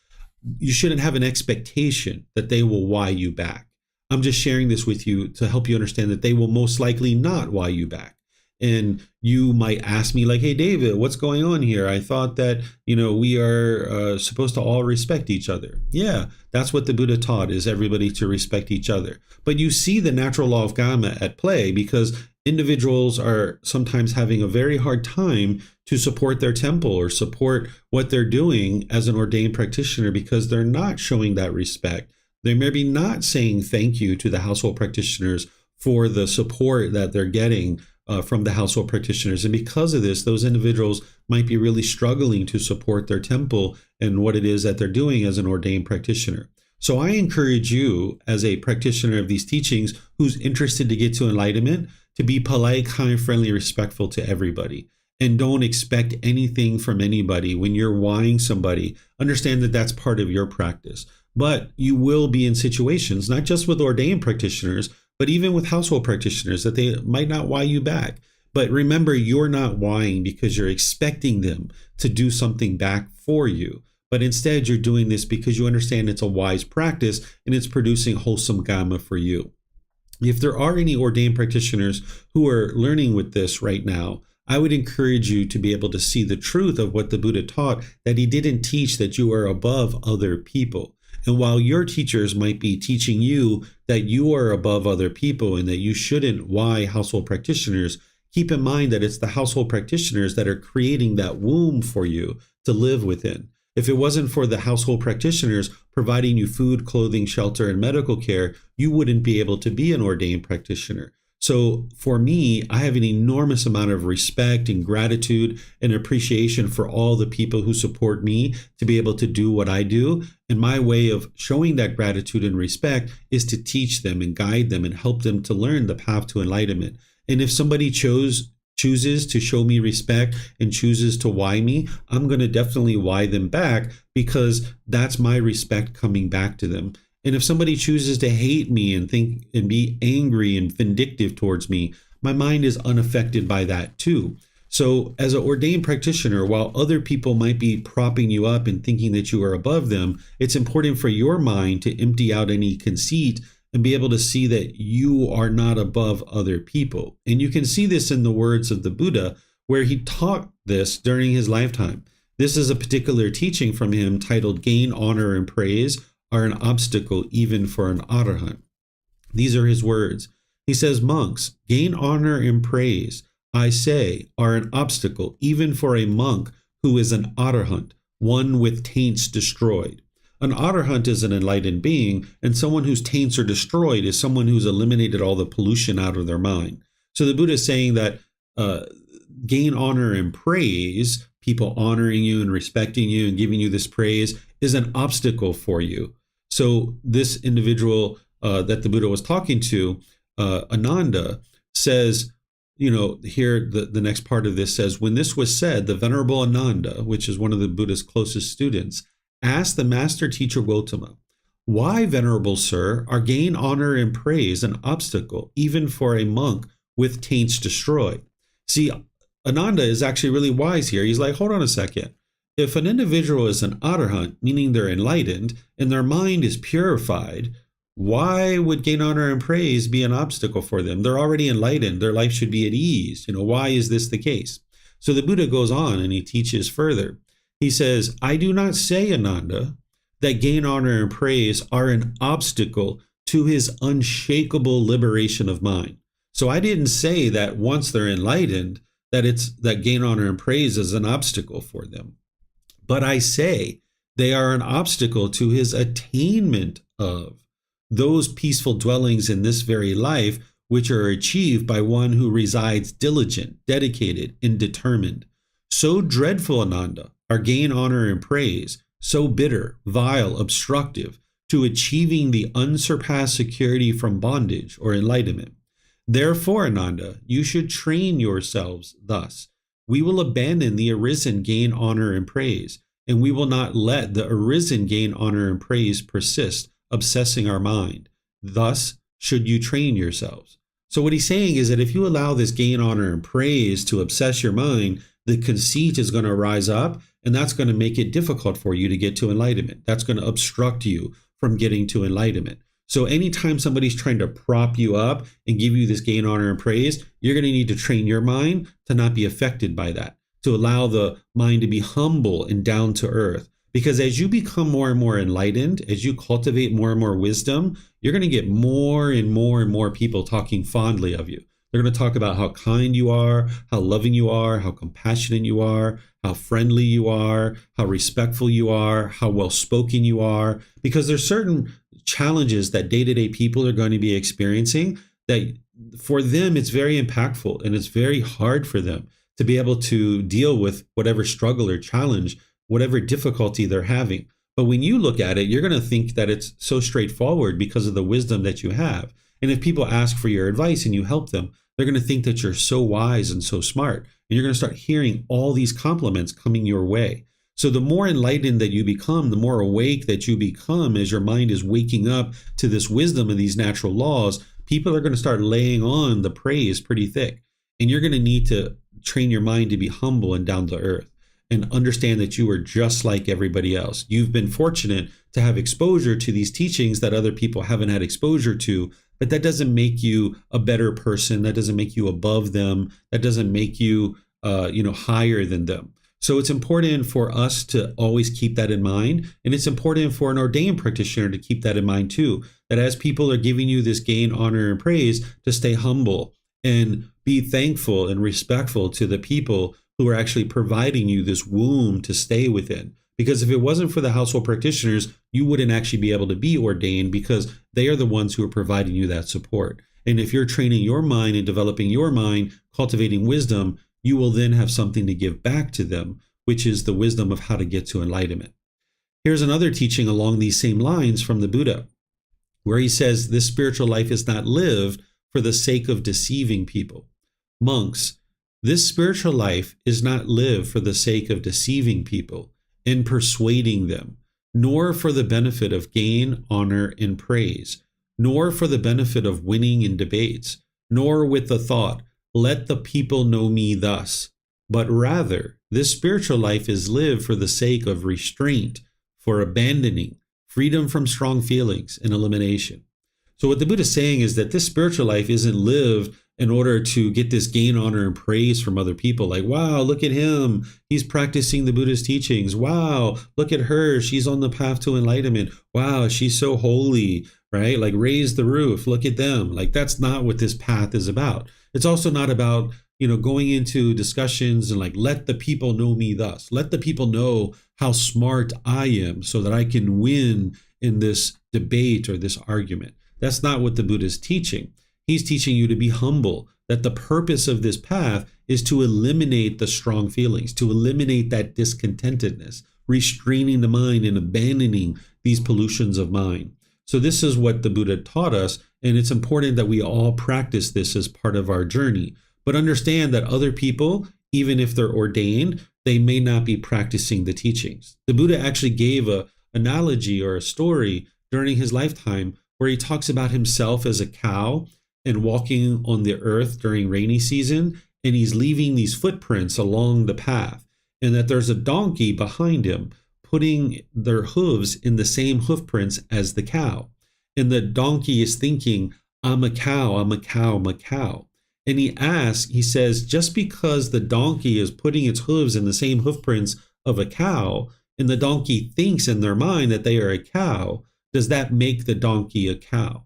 you shouldn't have an expectation that they will why you back. I'm just sharing this with you to help you understand that they will most likely not why you back. And you might ask me like, hey, David, what's going on here? I thought that, we are supposed to all respect each other. Yeah, that's what the Buddha taught, is everybody to respect each other. But you see the natural law of karma at play because individuals are sometimes having a very hard time to support their temple or support what they're doing as an ordained practitioner because they're not showing that respect. They may be not saying thank you to the household practitioners for the support that they're getting from the household practitioners. And because of this, those individuals might be really struggling to support their temple and what it is that they're doing as an ordained practitioner. So I encourage you as a practitioner of these teachings who's interested to get to enlightenment to be polite, kind, friendly, respectful to everybody. And don't expect anything from anybody when you're whying somebody. Understand that that's part of your practice. But you will be in situations, not just with ordained practitioners, but even with household practitioners, that they might not why you back. But remember, you're not whying because you're expecting them to do something back for you. But instead, you're doing this because you understand it's a wise practice and it's producing wholesome karma for you. If there are any ordained practitioners who are learning with this right now, I would encourage you to be able to see the truth of what the Buddha taught, that he didn't teach that you are above other people. And while your teachers might be teaching you that you are above other people and that you shouldn't why household practitioners, keep in mind that it's the household practitioners that are creating that womb for you to live within. If it wasn't for the household practitioners providing you food, clothing, shelter, and medical care, you wouldn't be able to be an ordained practitioner. So for me, I have an enormous amount of respect and gratitude and appreciation for all the people who support me to be able to do what I do. And my way of showing that gratitude and respect is to teach them and guide them and help them to learn the path to enlightenment. And if somebody chooses to show me respect and chooses to why me, I'm going to definitely why them back because that's my respect coming back to them. And if somebody chooses to hate me and think and be angry and vindictive towards me, my mind is unaffected by that too. So as an ordained practitioner, while other people might be propping you up and thinking that you are above them, it's important for your mind to empty out any conceit and be able to see that you are not above other people. And you can see this in the words of the Buddha, where he taught this during his lifetime. This is a particular teaching from him titled "Gain, Honor, and Praise are an Obstacle even for an Arahant." These are his words. He says, "Monks, gain, honor, and praise, I say, are an obstacle even for a monk who is an Arahant, one with taints destroyed." An Arahant is an enlightened being, and someone whose taints are destroyed is someone who's eliminated all the pollution out of their mind. So the Buddha is saying that gain, honor, and praise, people honoring you and respecting you and giving you this praise, is an obstacle for you. So this individual that the Buddha was talking to Ananda, says, here the next part of this says, when this was said, the Venerable Ananda, which is one of the Buddha's closest students, asked the master teacher Gotama, why, Venerable Sir, are gain, honor, and praise an obstacle, even for a monk with taints destroyed? See, Ananda is actually really wise here. He's like, hold on a second. If an individual is an arahant, meaning they're enlightened, and their mind is purified, why would gain, honor, and praise be an obstacle for them? They're already enlightened. Their life should be at ease. Why is this the case? So the Buddha goes on and he teaches further. He says, I do not say, Ananda, that gain, honor, and praise are an obstacle to his unshakable liberation of mind. So I didn't say that once they're enlightened, that gain, honor, and praise is an obstacle for them. But I say they are an obstacle to his attainment of those peaceful dwellings in this very life, which are achieved by one who resides diligent, dedicated, and determined. So dreadful, Ananda, are gain, honor, and praise, so bitter, vile, obstructive, to achieving the unsurpassed security from bondage or enlightenment. Therefore, Ananda, you should train yourselves thus. We will abandon the arisen gain, honor, and praise, and we will not let the arisen gain, honor, and praise persist, obsessing our mind. Thus should you train yourselves. So what he's saying is that if you allow this gain, honor, and praise to obsess your mind, the conceit is going to rise up, and that's going to make it difficult for you to get to enlightenment. That's going to obstruct you from getting to enlightenment. So anytime somebody's trying to prop you up and give you this gain, honor, and praise, you're going to need to train your mind to not be affected by that, to allow the mind to be humble and down to earth. Because as you become more and more enlightened, as you cultivate more and more wisdom, you're going to get more and more and more people talking fondly of you. They're going to talk about how kind you are, how loving you are, how compassionate you are, how friendly you are, how respectful you are, how well-spoken you are. Because there's certain challenges that day-to-day people are going to be experiencing that for them, it's very impactful and it's very hard for them to be able to deal with whatever struggle or challenge, whatever difficulty they're having. But when you look at it, you're going to think that it's so straightforward because of the wisdom that you have. And if people ask for your advice and you help them, they're going to think that you're so wise and so smart. And you're going to start hearing all these compliments coming your way. So the more enlightened that you become, the more awake that you become as your mind is waking up to this wisdom and these natural laws, people are going to start laying on the praise pretty thick. And you're going to need to train your mind to be humble and down to earth and understand that you are just like everybody else. You've been fortunate to have exposure to these teachings that other people haven't had exposure to, but that doesn't make you a better person. That doesn't make you above them. That doesn't make you, higher than them. So it's important for us to always keep that in mind. And it's important for an ordained practitioner to keep that in mind too, that as people are giving you this gain, honor, and praise, to stay humble and be thankful and respectful to the people who are actually providing you this womb to stay within. Because if it wasn't for the household practitioners, you wouldn't actually be able to be ordained because they are the ones who are providing you that support. And if you're training your mind and developing your mind, cultivating wisdom, you will then have something to give back to them, which is the wisdom of how to get to enlightenment. Here's another teaching along these same lines from the Buddha, where he says this spiritual life is not lived for the sake of deceiving people. Monks, this spiritual life is not lived for the sake of deceiving people and persuading them, nor for the benefit of gain, honor, and praise, nor for the benefit of winning in debates, nor with the thought, let the people know me thus, but rather this spiritual life is lived for the sake of restraint, for abandoning, freedom from strong feelings, and elimination. So what the Buddha is saying is that this spiritual life isn't lived in order to get this gain, honor, and praise from other people. Like, wow, look at him. He's practicing the Buddhist teachings. Wow, look at her. She's on the path to enlightenment. Wow, she's so holy, right? Like, raise the roof. Look at them. Like, that's not what this path is about. It's also not about, going into discussions and like, let the people know me thus. Let the people know how smart I am so that I can win in this debate or this argument. That's not what the Buddha is teaching. He's teaching you to be humble, that the purpose of this path is to eliminate the strong feelings, to eliminate that discontentedness, restraining the mind and abandoning these pollutions of mind. So this is what the Buddha taught us, And it's important that we all practice this as part of our journey. But understand that other people, even if they're ordained, they may not be practicing the teachings. The Buddha actually gave an analogy or a story during his lifetime where he talks about himself as a cow and walking on the earth during rainy season, and he's leaving these footprints along the path, and that there's a donkey behind him putting their hooves in the same hoofprints as the cow. And the donkey is thinking, I'm a cow, I'm a cow, I'm a cow. And he says, just because the donkey is putting its hooves in the same hoofprints of a cow, and the donkey thinks in their mind that they are a cow, does that make the donkey a cow?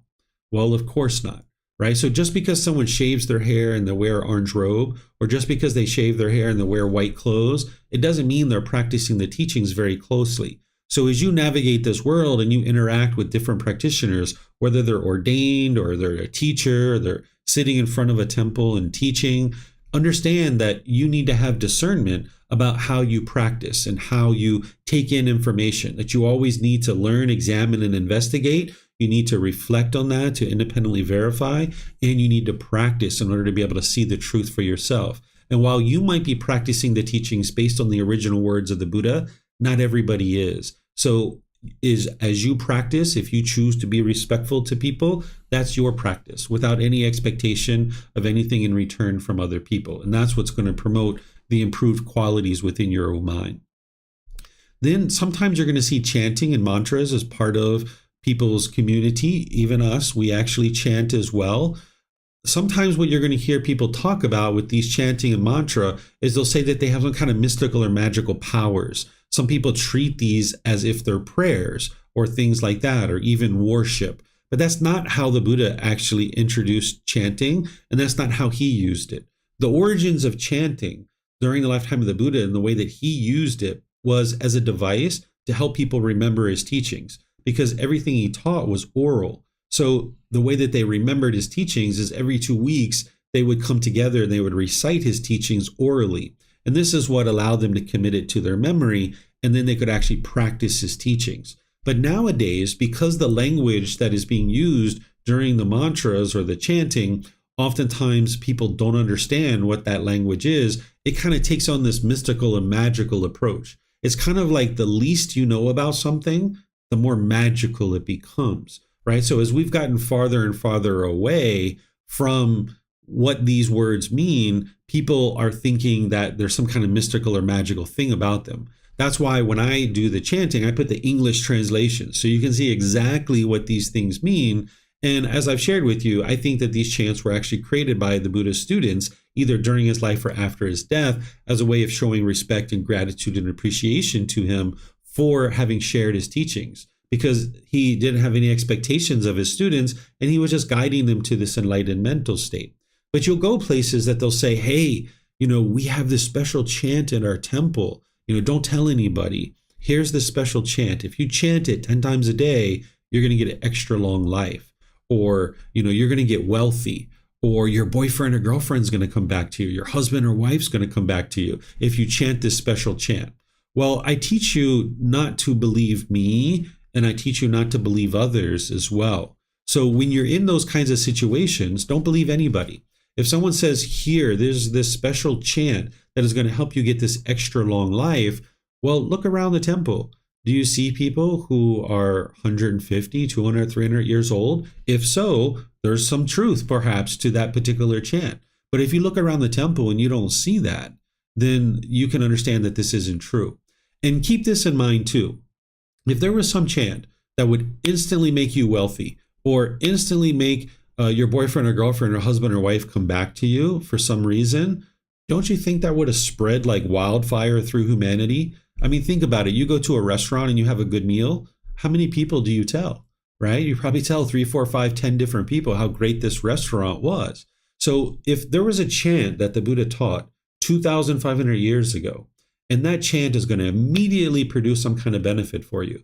Well, of course not, right? So just because someone shaves their hair and they wear an orange robe, or just because they shave their hair and they wear white clothes, it doesn't mean they're practicing the teachings very closely. So as you navigate this world and you interact with different practitioners, whether they're ordained or they're a teacher, or they're sitting in front of a temple and teaching, understand that you need to have discernment about how you practice and how you take in information, that you always need to learn, examine, and investigate. You need to reflect on that to independently verify, and you need to practice in order to be able to see the truth for yourself. And while you might be practicing the teachings based on the original words of the Buddha, not everybody is. So as you practice, if you choose to be respectful to people, that's your practice without any expectation of anything in return from other people. And that's what's going to promote the improved qualities within your own mind. Then sometimes you're going to see chanting and mantras as part of people's community. Even us, we actually chant as well. Sometimes what you're going to hear people talk about with these chanting and mantra is they'll say that they have some kind of mystical or magical powers. Some people treat these as if they're prayers or things like that, or even worship. But that's not how the Buddha actually introduced chanting, and that's not how he used it. The origins of chanting during the lifetime of the Buddha and the way that he used it was as a device to help people remember his teachings, because everything he taught was oral. So the way that they remembered his teachings is every 2 weeks, they would come together and they would recite his teachings orally. And this is what allowed them to commit it to their memory, and then they could actually practice his teachings. But nowadays, because the language that is being used during the mantras or the chanting, oftentimes people don't understand what that language is. It kind of takes on this mystical and magical approach. It's kind of like the least you know about something, the more magical it becomes, right? So as we've gotten farther and farther away from what these words mean, people are thinking that there's some kind of mystical or magical thing about them. That's why when I do the chanting, I put the English translation so you can see exactly what these things mean. And as I've shared with you, I think that these chants were actually created by the Buddha's students, either during his life or after his death, as a way of showing respect and gratitude and appreciation to him for having shared his teachings, because he didn't have any expectations of his students and he was just guiding them to this enlightened mental state. But you'll go places that they'll say, hey, we have this special chant in our temple. Don't tell anybody. Here's this special chant. If you chant it 10 times a day, you're going to get an extra long life. Or, you're going to get wealthy. Or your boyfriend or girlfriend's going to come back to you. Your husband or wife's going to come back to you if you chant this special chant. Well, I teach you not to believe me, and I teach you not to believe others as well. So when you're in those kinds of situations, don't believe anybody. If someone says, here, there's this special chant that is going to help you get this extra long life, well, look around the temple. Do you see people who are 150, 200, 300 years old? If so, there's some truth perhaps to that particular chant. But if you look around the temple and you don't see that, then you can understand that this isn't true. And keep this in mind too. If there was some chant that would instantly make you wealthy, or instantly make your boyfriend or girlfriend or husband or wife come back to you for some reason, don't you think that would have spread like wildfire through humanity? I mean, think about it. You go to a restaurant and you have a good meal. How many people do you tell, right? You probably tell 3, 4, 5, 10 different people how great this restaurant was. So if there was a chant that the Buddha taught 2,500 years ago, and that chant is going to immediately produce some kind of benefit for you,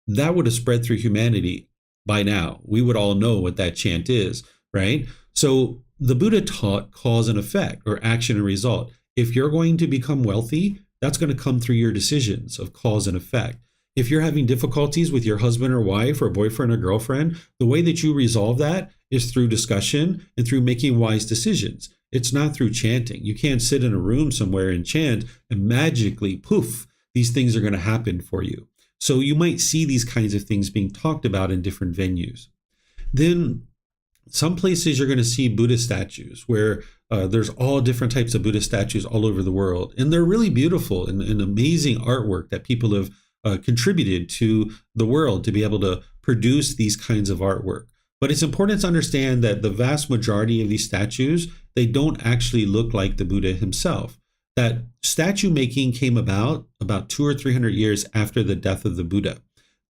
that would have spread through humanity by now. We would all know what that chant is, right? So the Buddha taught cause and effect, or action and result. If you're going to become wealthy, that's going to come through your decisions of cause and effect. If you're having difficulties with your husband or wife or boyfriend or girlfriend, the way that you resolve that is through discussion and through making wise decisions. It's not through chanting. You can't sit in a room somewhere and chant and magically, poof, these things are going to happen for you. So you might see these kinds of things being talked about in different venues. Then some places you're going to see Buddha statues where there's all different types of Buddha statues all over the world. And they're really beautiful and amazing artwork that people have contributed to the world to be able to produce these kinds of artwork. But it's important to understand that the vast majority of these statues, they don't actually look like the Buddha himself. That statue making came about 200 or 300 years after the death of the Buddha.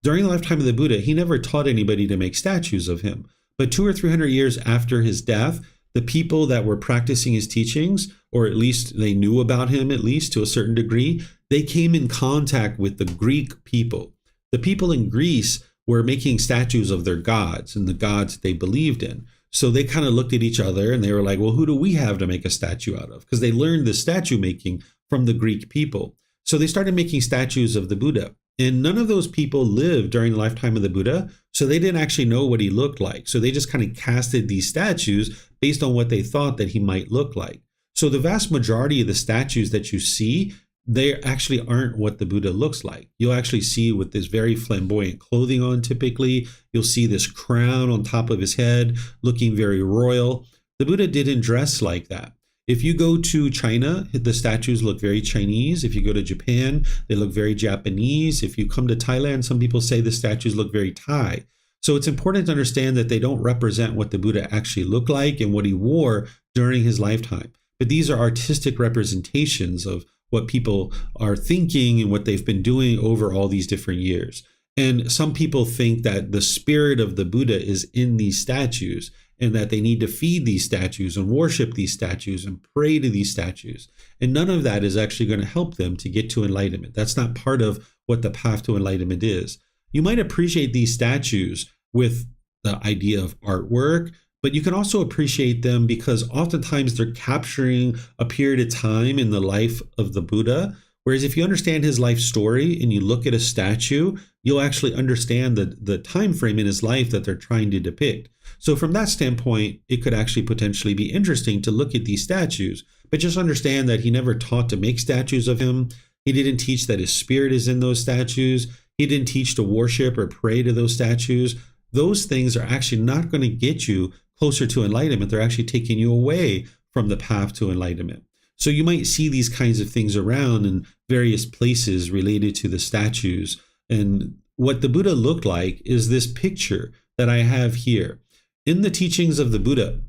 During the lifetime of the Buddha, he never taught anybody to make statues of him. But 200 or 300 years after his death, the people that were practicing his teachings, or at least they knew about him, at least to a certain degree, they came in contact with the Greek people. The people in Greece were making statues of their gods and the gods they believed in. So they kind of looked at each other and they were like, well, who do we have to make a statue out of? Because they learned the statue making from the Greek people. So they started making statues of the Buddha. And none of those people lived during the lifetime of the Buddha, so they didn't actually know what he looked like. So they just kind of casted these statues based on what they thought that he might look like. So the vast majority of the statues that you see, they actually aren't what the Buddha looks like. You'll actually see with this very flamboyant clothing on typically. You'll see this crown on top of his head looking very royal. The Buddha didn't dress like that. If you go to China, the statues look very Chinese. If you go to Japan, they look very Japanese. If you come to Thailand, some people say the statues look very Thai. So it's important to understand that they don't represent what the Buddha actually looked like and what he wore during his lifetime. But these are artistic representations of what people are thinking and what they've been doing over all these different years. And some people think that the spirit of the Buddha is in these statues and that they need to feed these statues and worship these statues and pray to these statues. And none of that is actually going to help them to get to enlightenment. That's not part of what the path to enlightenment is. You might appreciate these statues with the idea of artwork, but you can also appreciate them because oftentimes they're capturing a period of time in the life of the Buddha. Whereas if you understand his life story and you look at a statue, you'll actually understand the time frame in his life that they're trying to depict. So from that standpoint, it could actually potentially be interesting to look at these statues, but just understand that he never taught to make statues of him. He didn't teach that his spirit is in those statues. He didn't teach to worship or pray to those statues. Those things are actually not going to get you closer to enlightenment. They're actually taking you away from the path to enlightenment. So you might see these kinds of things around in various places related to the statues. And what the Buddha looked like is this picture that I have here. In the teachings of the Buddha,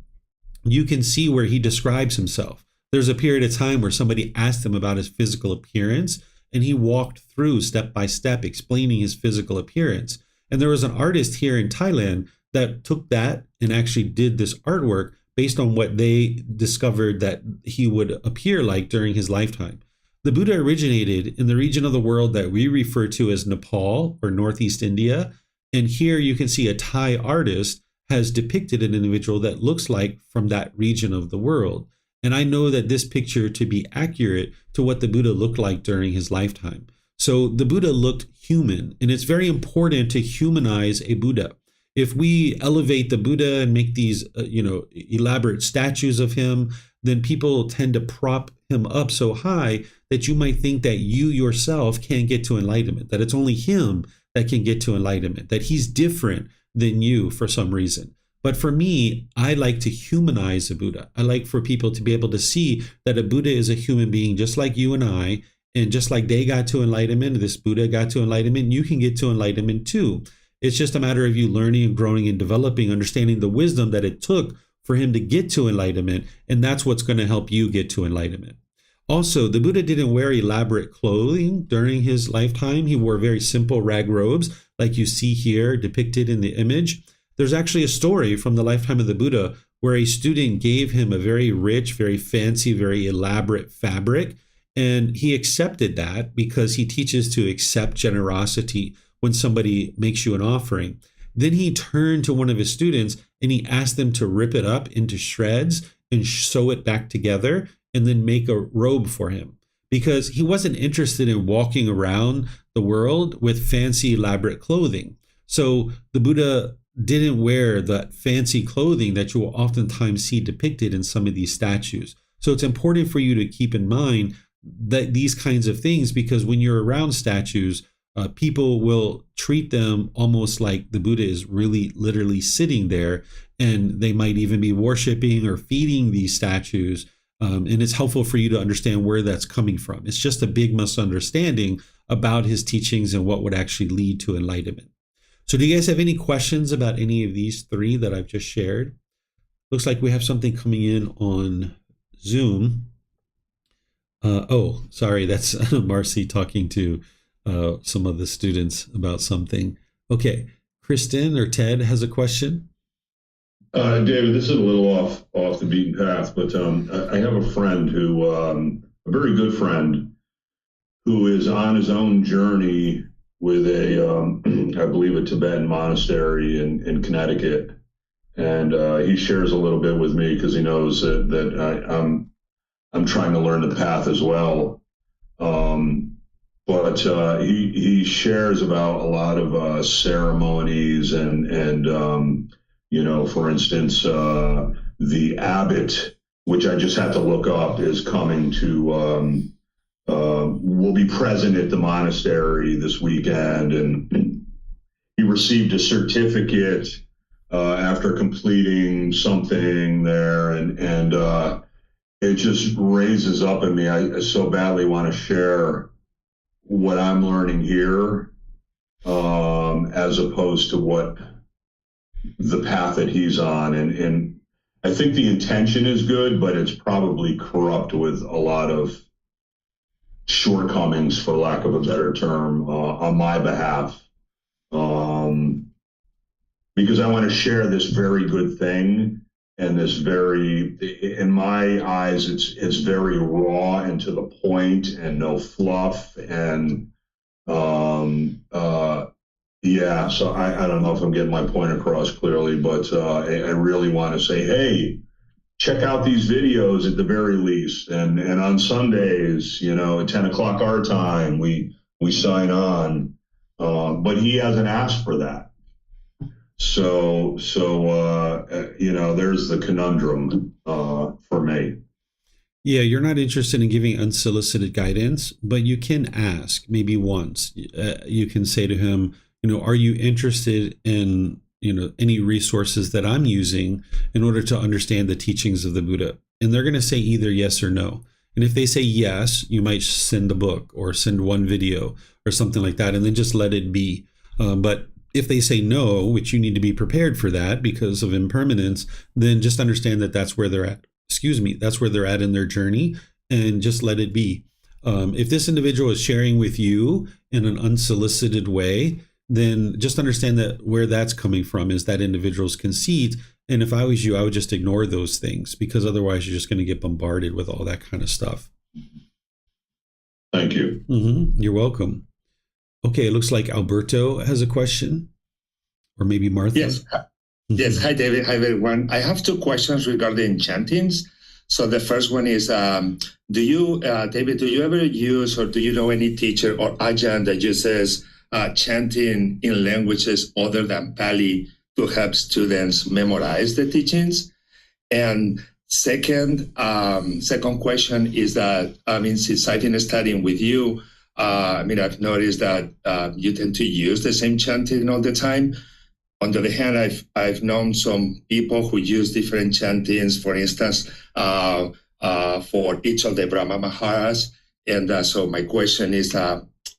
you can see where he describes himself. There's a period of time where somebody asked him about his physical appearance, and he walked through step by step explaining his physical appearance. And there was an artist here in Thailand that took that and actually did this artwork based on what they discovered that he would appear like during his lifetime. The Buddha originated in the region of the world that we refer to as Nepal or Northeast India. And here you can see a Thai artist has depicted an individual that looks like from that region of the world. And I know that this picture to be accurate to what the Buddha looked like during his lifetime. So the Buddha looked human, and it's very important to humanize a Buddha. If we elevate the Buddha and make these, elaborate statues of him, then people tend to prop him up so high that you might think that you yourself can't get to enlightenment, that it's only him that can get to enlightenment, that he's different than you for some reason. But for me, I like to humanize a Buddha. I like for people to be able to see that a Buddha is a human being just like you and I, and just like they got to enlightenment, this Buddha got to enlightenment, you can get to enlightenment too. It's just a matter of you learning and growing and developing, understanding the wisdom that it took for him to get to enlightenment, and that's what's going to help you get to enlightenment. Also, the Buddha didn't wear elaborate clothing during his lifetime. He wore very simple rag robes, like you see here depicted in the image. There's actually a story from the lifetime of the Buddha where a student gave him a very rich, very fancy, very elaborate fabric, and he accepted that because he teaches to accept generosity when somebody makes you an offering. Then he turned to one of his students and he asked them to rip it up into shreds and sew it back together and then make a robe for him. because he wasn't interested in walking around the world with fancy, elaborate clothing. So the Buddha didn't wear that fancy clothing that you will oftentimes see depicted in some of these statues. So it's important for you to keep in mind that these kinds of things, because when you're around statues, people will treat them almost like the Buddha is really literally sitting there, and they might even be worshiping or feeding these statues. And it's helpful for you to understand where that's coming from. It's just a big misunderstanding about his teachings and what would actually lead to enlightenment. So do you guys have any questions about any of these three that I've just shared? Looks like we have something coming in on Zoom. Sorry, that's Marcy talking to some of the students about something. Okay, Kristen or Ted has a question. David, this is a little off the beaten path, but I have a friend who, a very good friend, who is on his own journey with I believe, a Tibetan monastery in Connecticut, and he shares a little bit with me because he knows that I'm trying to learn the path as well. But he shares about a lot of ceremonies and for instance, the abbot, which I just had to look up, is coming to will be present at the monastery this weekend, and he received a certificate after completing something there, and it just raises up in me. I so badly want to share what I'm learning here, as opposed to what the path that he's on, and I think the intention is good, but it's probably corrupt with a lot of shortcomings, for lack of a better term, on my behalf, because I want to share this very good thing, and this very, in my eyes, it's very raw and to the point, and no fluff, and so I don't know if I'm getting my point across clearly, but I really want to say, hey, check out these videos at the very least, and on Sundays, at 10 o'clock our time, we sign on, but he hasn't asked for that. So there's the conundrum for me. Yeah, you're not interested in giving unsolicited guidance, but you can ask maybe once. You can say to him, are you interested in, any resources that I'm using in order to understand the teachings of the Buddha? And they're going to say either yes or no. And if they say yes, you might send a book or send one video or something like that, and then just let it be. But if they say no, which you need to be prepared for that because of impermanence, then just understand that that's where they're at. That's where they're at in their journey, and just let it be. If this individual is sharing with you in an unsolicited way, then just understand that where that's coming from is that individual's conceit. And if I was you, I would just ignore those things, because otherwise you're just going to get bombarded with all that kind of stuff. Thank you. You're welcome. Okay, it looks like Alberto has a question, or maybe Martha. Yes. Yes. Hi, David. Hi, everyone. I have two questions regarding chantings. So the first one is, David, do you ever use, or do you know any teacher or ajahn that uses chanting in languages other than Pali to help students memorize the teachings? And second question is that, since I've been studying with you, I've noticed that you tend to use the same chanting all the time. On the other hand, I've known some people who use different chantings, for instance, for each of the Brahma Maharas. And so my question is,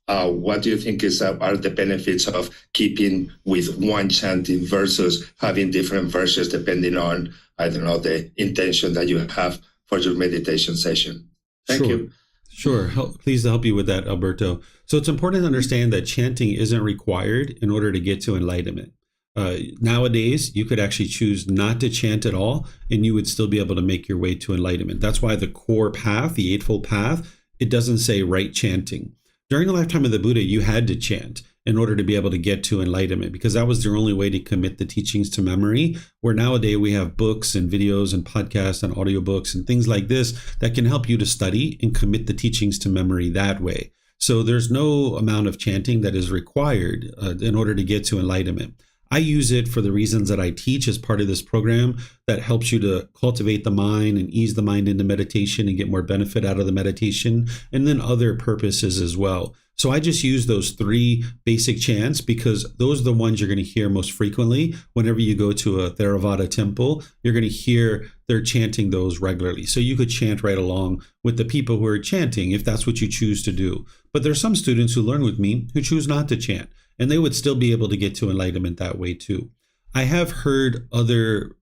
what do you think are the benefits of keeping with one chanting versus having different verses depending on, the intention that you have for your meditation session? Thank you. Sure. Pleased to help you with that, Alberto. So it's important to understand that chanting isn't required in order to get to enlightenment. Nowadays, you could actually choose not to chant at all, and you would still be able to make your way to enlightenment. That's why the core path, the Eightfold Path, it doesn't say right chanting. During the lifetime of the Buddha, you had to chant. in order to be able to get to enlightenment, because that was their only way to commit the teachings to memory, where nowadays we have books and videos and podcasts and audiobooks and things like this that can help you to study and commit the teachings to memory that way. So there's no amount of chanting that is required in order to get to enlightenment. I use it for the reasons that I teach as part of this program that helps you to cultivate the mind and ease the mind into meditation and get more benefit out of the meditation, and then other purposes as well. So I just use those 3 basic chants because those are the ones you're going to hear most frequently. Whenever you go to a Theravada temple, you're going to hear they're chanting those regularly. So you could chant right along with the people who are chanting if that's what you choose to do. But there's some students who learn with me who choose not to chant, and they would still be able to get to enlightenment that way too. I have heard other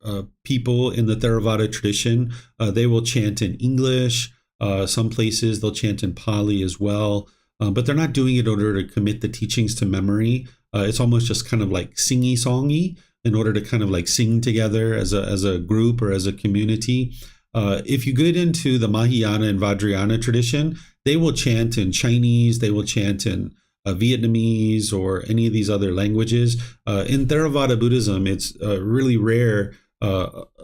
people in the Theravada tradition, they will chant in English. Some places they'll chant in Pali as well. But they're not doing it in order to commit the teachings to memory. It's almost just kind of like singy-songy in order to kind of like sing together as a group or as a community. If you get into the Mahayana and Vajrayana tradition, they will chant in Chinese, they will chant in Vietnamese or any of these other languages. In Theravada Buddhism, it's really rare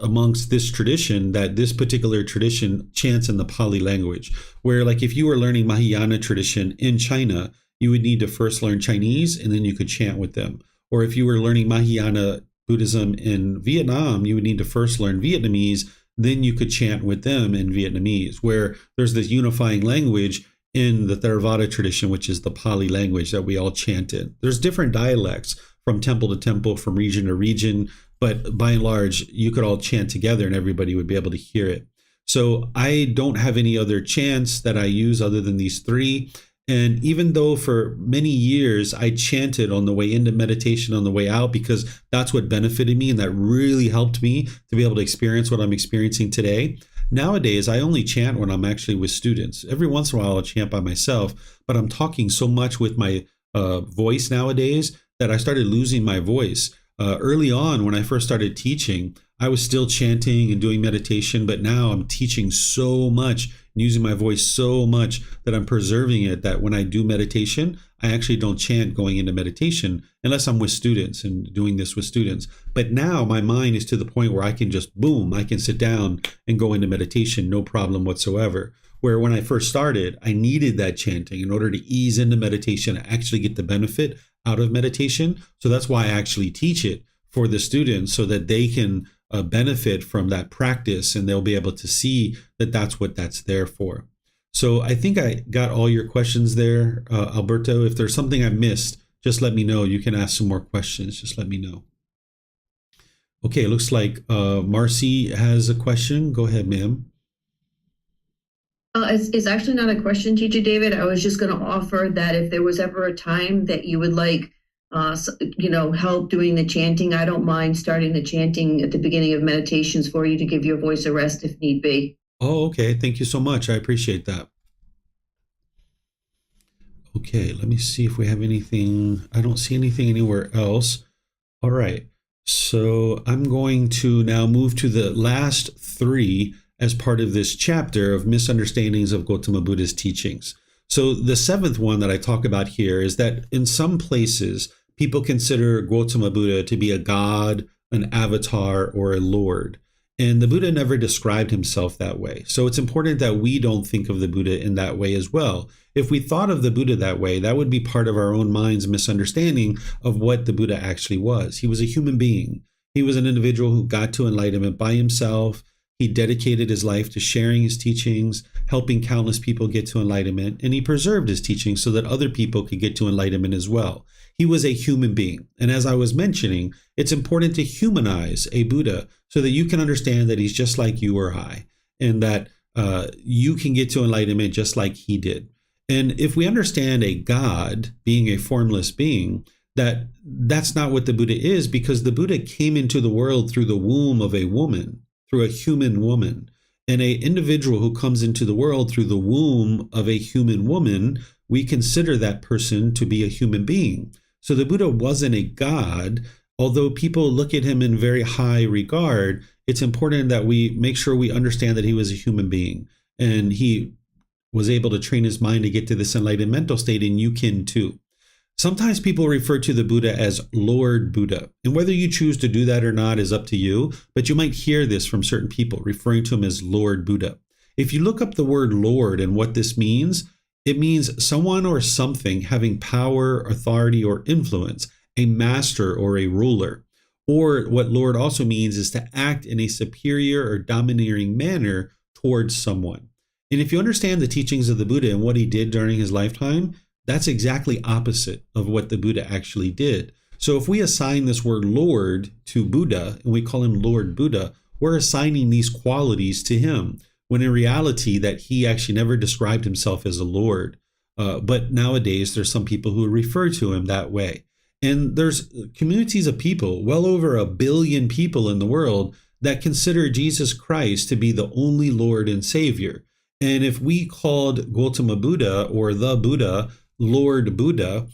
amongst this tradition that this particular tradition chants in the Pali language, where like if you were learning Mahayana tradition in China, you would need to first learn Chinese and then you could chant with them. Or if you were learning Mahayana Buddhism in Vietnam, you would need to first learn Vietnamese, then you could chant with them in Vietnamese, where there's this unifying language in the Theravada tradition, which is the Pali language that we all chant in. There's different dialects from temple to temple, from region to region, but by and large, you could all chant together and everybody would be able to hear it. So I don't have any other chants that I use other than these 3. And even though for many years I chanted on the way into meditation, on the way out, because that's what benefited me and that really helped me to be able to experience what I'm experiencing today. Nowadays, I only chant when I'm actually with students. Every once in a while, I'll chant by myself, but I'm talking so much with my voice nowadays that I started losing my voice. Early on, when I first started teaching, I was still chanting and doing meditation, but now I'm teaching so much and using my voice so much that I'm preserving it, that when I do meditation, I actually don't chant going into meditation unless I'm with students and doing this with students. But now my mind is to the point where I can just, boom, I can sit down and go into meditation, no problem whatsoever. Where when I first started, I needed that chanting in order to ease into meditation, actually get the benefit out of meditation. So that's why I actually teach it for the students so that they can benefit from that practice and they'll be able to see that that's what that's there for. So I think I got all your questions there, Alberto. If there's something I missed, just let me know. You can ask some more questions. Just let me know. Okay, it looks like Marcy has a question. Go ahead, ma'am. It's actually not a question, Teacher David. I was just going to offer that if there was ever a time that you would like, help doing the chanting, I don't mind starting the chanting at the beginning of meditations for you to give your voice a rest if need be. Oh, okay. Thank you so much. I appreciate that. Okay, let me see if we have anything. I don't see anything anywhere else. All right. So I'm going to now move to the last 3 as part of this chapter of Misunderstandings of Gotama Buddha's Teachings. So the 7th one that I talk about here is that in some places, people consider Gotama Buddha to be a god, an avatar, or a lord. And the Buddha never described himself that way. So it's important that we don't think of the Buddha in that way as well. If we thought of the Buddha that way, that would be part of our own mind's misunderstanding of what the Buddha actually was. He was a human being. He was an individual who got to enlightenment by himself. He dedicated his life to sharing his teachings, helping countless people get to enlightenment, and he preserved his teachings so that other people could get to enlightenment as well. He was a human being. And as I was mentioning, it's important to humanize a Buddha so that you can understand that he's just like you or I, and that you can get to enlightenment just like he did. And if we understand a God being a formless being, that's not what the Buddha is, because the Buddha came into the world through the womb of a woman, through a human woman. And an individual who comes into the world through the womb of a human woman, we consider that person to be a human being. So the Buddha wasn't a god. Although people look at him in very high regard, it's important that we make sure we understand that he was a human being. And he was able to train his mind to get to this enlightened mental state, and you can too. Sometimes people refer to the Buddha as Lord Buddha, and whether you choose to do that or not is up to you, but you might hear this from certain people referring to him as Lord Buddha. If you look up the word Lord and what this means, it means someone or something having power, authority, or influence, a master or a ruler. Or what Lord also means is to act in a superior or domineering manner towards someone. And if you understand the teachings of the Buddha and what he did during his lifetime, that's exactly opposite of what the Buddha actually did. So if we assign this word Lord to Buddha and we call him Lord Buddha, we're assigning these qualities to him, when in reality that he actually never described himself as a Lord. But nowadays there's some people who refer to him that way. And there's communities of people, well over 1 billion people in the world, that consider Jesus Christ to be the only Lord and Savior. And if we called Gautama Buddha or the Buddha Lord Buddha,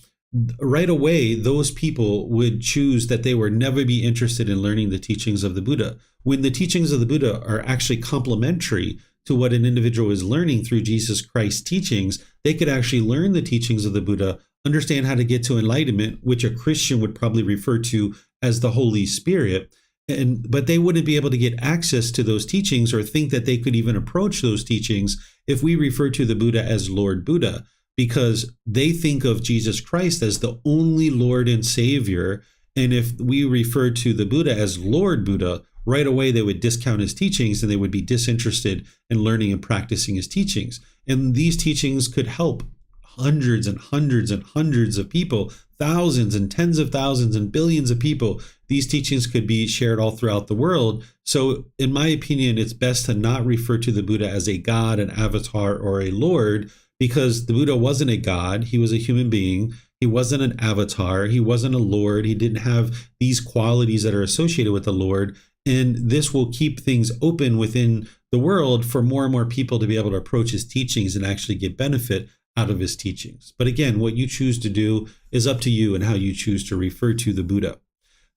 right away, those people would choose that they would never be interested in learning the teachings of the Buddha, when the teachings of the Buddha are actually complementary to what an individual is learning through Jesus Christ's teachings. They could actually learn the teachings of the Buddha, understand how to get to enlightenment, which a Christian would probably refer to as the Holy Spirit. But they wouldn't be able to get access to those teachings or think that they could even approach those teachings if we refer to the Buddha as Lord Buddha, because they think of Jesus Christ as the only Lord and Savior. And if we refer to the Buddha as Lord Buddha, right away they would discount his teachings and they would be disinterested in learning and practicing his teachings. And these teachings could help hundreds and hundreds and hundreds of people, thousands and tens of thousands and billions of people. These teachings could be shared all throughout the world. So in my opinion, it's best to not refer to the Buddha as a god, an avatar, or a Lord, because the Buddha wasn't a god. He was a human being. He wasn't an avatar. He wasn't a Lord. He didn't have these qualities that are associated with the Lord. And this will keep things open within the world for more and more people to be able to approach his teachings and actually get benefit out of his teachings. But again, what you choose to do is up to you and how you choose to refer to the Buddha.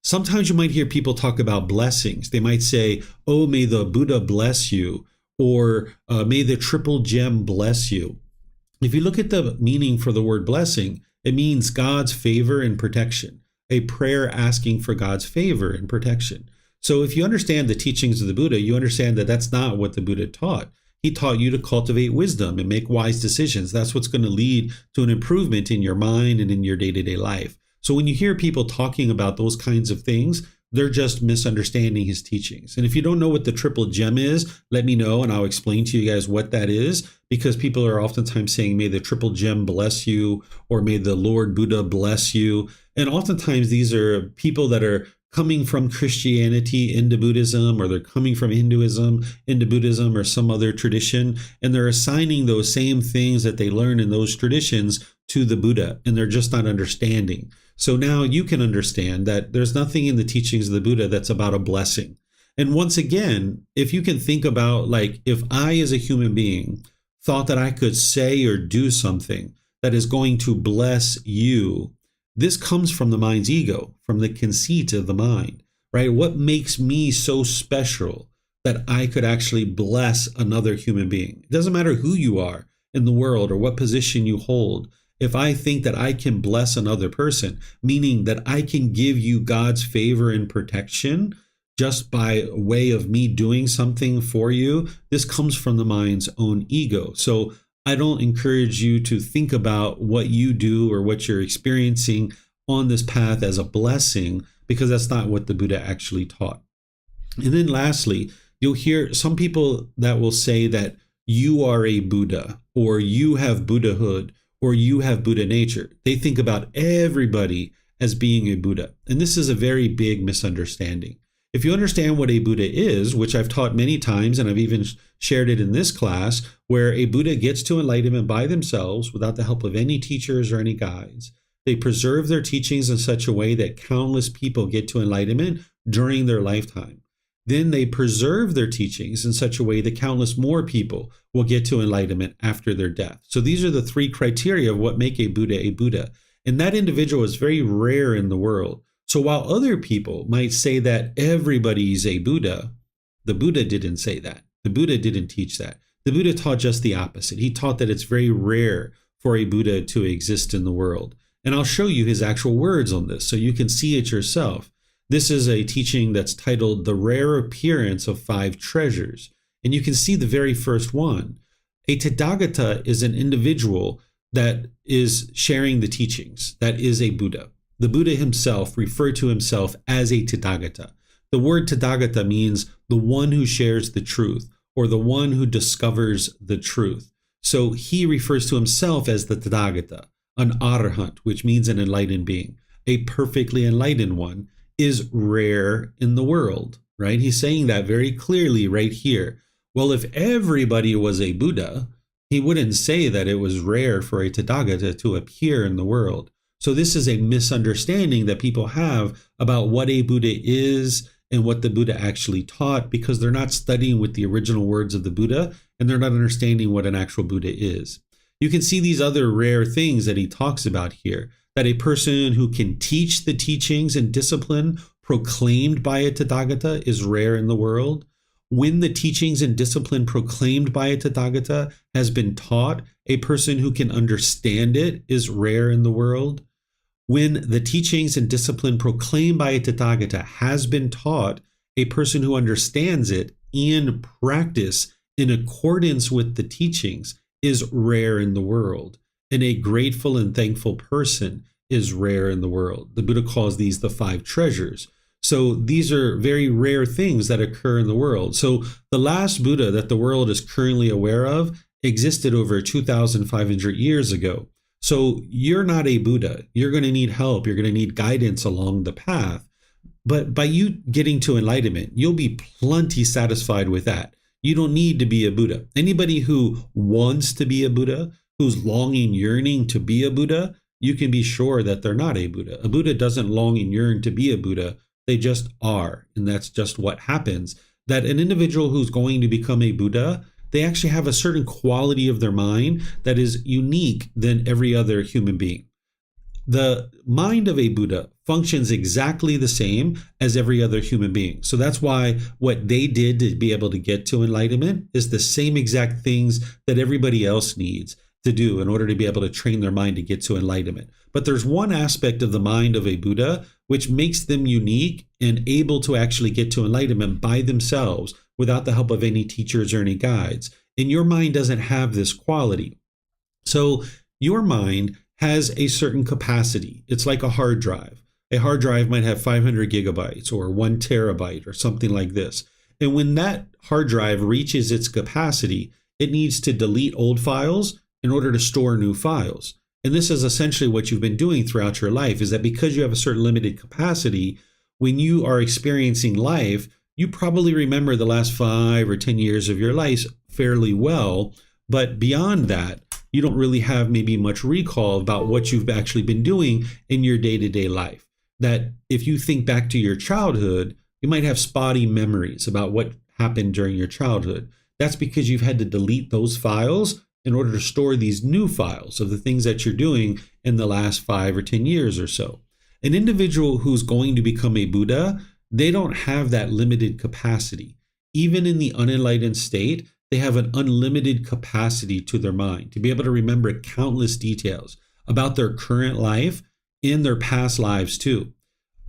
Sometimes you might hear people talk about blessings. They might say, oh, may the Buddha bless you, or may the triple gem bless you. If you look at the meaning for the word blessing, it means God's favor and protection, a prayer asking for God's favor and protection. So if you understand the teachings of the Buddha, you understand that that's not what the Buddha taught. He taught you to cultivate wisdom and make wise decisions. That's what's going to lead to an improvement in your mind and in your day-to-day life. So when you hear people talking about those kinds of things, they're just misunderstanding his teachings. And if you don't know what the triple gem is, let me know and I'll explain to you guys what that is, because people are oftentimes saying, may the triple gem bless you, or may the Lord Buddha bless you. And oftentimes these are people that are coming from Christianity into Buddhism, or they're coming from Hinduism into Buddhism or some other tradition, and they're assigning those same things that they learn in those traditions to the Buddha, and they're just not understanding. So now you can understand that there's nothing in the teachings of the Buddha that's about a blessing. And once again, if you can think about, like, if I as a human being thought that I could say or do something that is going to bless you, this comes from the mind's ego, from the conceit of the mind, right? What makes me so special that I could actually bless another human being? It doesn't matter who you are in the world or what position you hold. If I think that I can bless another person, meaning that I can give you God's favor and protection just by way of me doing something for you, this comes from the mind's own ego. So I don't encourage you to think about what you do or what you're experiencing on this path as a blessing, because that's not what the Buddha actually taught. And then lastly, you'll hear some people that will say that you are a Buddha, or you have Buddhahood, or you have Buddha nature. They think about everybody as being a Buddha. And this is a very big misunderstanding. If you understand what a Buddha is, which I've taught many times, and I've even shared it in this class, where a Buddha gets to enlightenment by themselves without the help of any teachers or any guides. They preserve their teachings in such a way that countless people get to enlightenment during their lifetime. Then they preserve their teachings in such a way that countless more people will get to enlightenment after their death. So these are the three criteria of what make a Buddha a Buddha. And that individual is very rare in the world. So while other people might say that everybody's a Buddha, the Buddha didn't say that. The Buddha didn't teach that. The Buddha taught just the opposite. He taught that it's very rare for a Buddha to exist in the world. And I'll show you his actual words on this so you can see it yourself. This is a teaching that's titled The Rare Appearance of Five Treasures. And you can see the very first one. A Tathagata is an individual that is sharing the teachings. That is a Buddha. The Buddha himself referred to himself as a Tathagata. The word Tathagata means the one who shares the truth, or the one who discovers the truth. So he refers to himself as the Tathagata, an arahant, which means an enlightened being. A perfectly enlightened one is rare in the world, right? He's saying that very clearly right here. Well, if everybody was a Buddha, he wouldn't say that it was rare for a Tathagata to appear in the world. So this is a misunderstanding that people have about what a Buddha is and what the Buddha actually taught, because they're not studying with the original words of the Buddha, and they're not understanding what an actual Buddha is. You can see these other rare things that he talks about here, that a person who can teach the teachings and discipline proclaimed by a Tathagata is rare in the world. When the teachings and discipline proclaimed by a Tathagata has been taught, a person who can understand it is rare in the world. When the teachings and discipline proclaimed by a Tathagata has been taught, a person who understands it and practice in accordance with the teachings is rare in the world. And a grateful and thankful person is rare in the world. The Buddha calls these the five treasures. So these are very rare things that occur in the world. So the last Buddha that the world is currently aware of existed over 2,500 years ago. So you're not a Buddha. You're going to need help. You're going to need guidance along the path. But by you getting to enlightenment, you'll be plenty satisfied with that. You don't need to be a Buddha. Anybody who wants to be a Buddha, who's longing, yearning to be a Buddha, you can be sure that they're not a Buddha. A Buddha doesn't long and yearn to be a Buddha. They just are. And that's just what happens. That an individual who's going to become a Buddha, they actually have a certain quality of their mind that is unique than every other human being. The mind of a Buddha functions exactly the same as every other human being. So that's why what they did to be able to get to enlightenment is the same exact things that everybody else needs to do in order to be able to train their mind to get to enlightenment. But there's one aspect of the mind of a Buddha which makes them unique and able to actually get to enlightenment by themselves without the help of any teachers or any guides. And your mind doesn't have this quality. So your mind has a certain capacity. It's like a hard drive. A hard drive might have 500 gigabytes or 1 terabyte or something like this. And when that hard drive reaches its capacity, it needs to delete old files in order to store new files. And this is essentially what you've been doing throughout your life, is that because you have a certain limited capacity, when you are experiencing life, you probably remember the last 5 or 10 years of your life fairly well. But beyond that, you don't really have maybe much recall about what you've actually been doing in your day-to-day life. That if you think back to your childhood, you might have spotty memories about what happened during your childhood. That's because you've had to delete those files in order to store these new files of the things that you're doing in the last 5 or 10 years or so. An individual who's going to become a Buddha, they don't have that limited capacity. Even in the unenlightened state, they have an unlimited capacity to their mind to be able to remember countless details about their current life and their past lives too.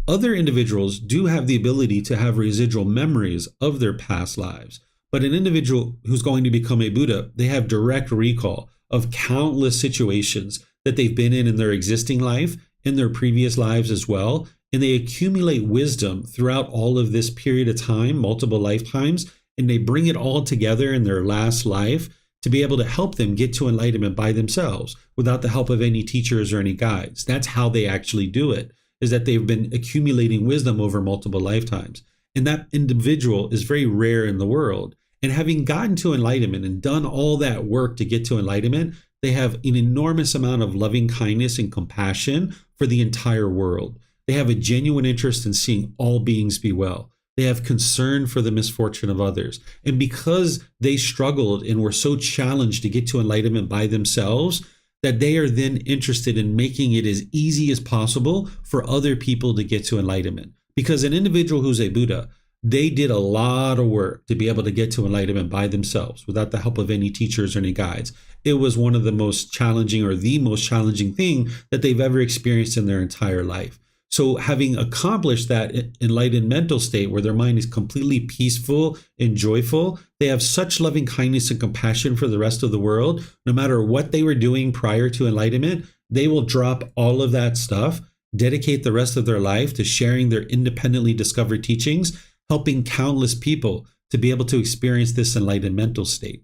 Other individuals do have the ability to have residual memories of their past lives, but an individual who's going to become a Buddha, they have direct recall of countless situations that they've been in their existing life, in their previous lives as well, and they accumulate wisdom throughout all of this period of time, multiple lifetimes, and they bring it all together in their last life to be able to help them get to enlightenment by themselves without the help of any teachers or any guides. That's how they actually do it, is that they've been accumulating wisdom over multiple lifetimes. And that individual is very rare in the world. And having gotten to enlightenment and done all that work to get to enlightenment, they have an enormous amount of loving kindness and compassion for the entire world. They have a genuine interest in seeing all beings be well. They have concern for the misfortune of others. And because they struggled and were so challenged to get to enlightenment by themselves, that they are then interested in making it as easy as possible for other people to get to enlightenment. Because an individual who's a Buddha, They did a lot of work to be able to get to enlightenment by themselves without the help of any teachers or any guides. It was one of the most challenging, or the most challenging thing that they've ever experienced in their entire life. So having accomplished that enlightened mental state where their mind is completely peaceful and joyful, they have such loving kindness and compassion for the rest of the world. No matter what they were doing prior to enlightenment, they will drop all of that stuff, dedicate the rest of their life to sharing their independently discovered teachings, helping countless people to be able to experience this enlightened mental state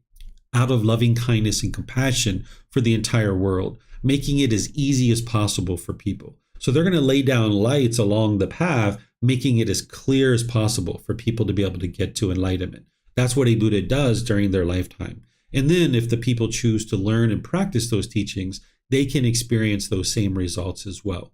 out of loving kindness and compassion for the entire world, making it as easy as possible for people. So they're going to lay down lights along the path, making it as clear as possible for people to be able to get to enlightenment. That's what a Buddha does during their lifetime. And then if the people choose to learn and practice those teachings, they can experience those same results as well.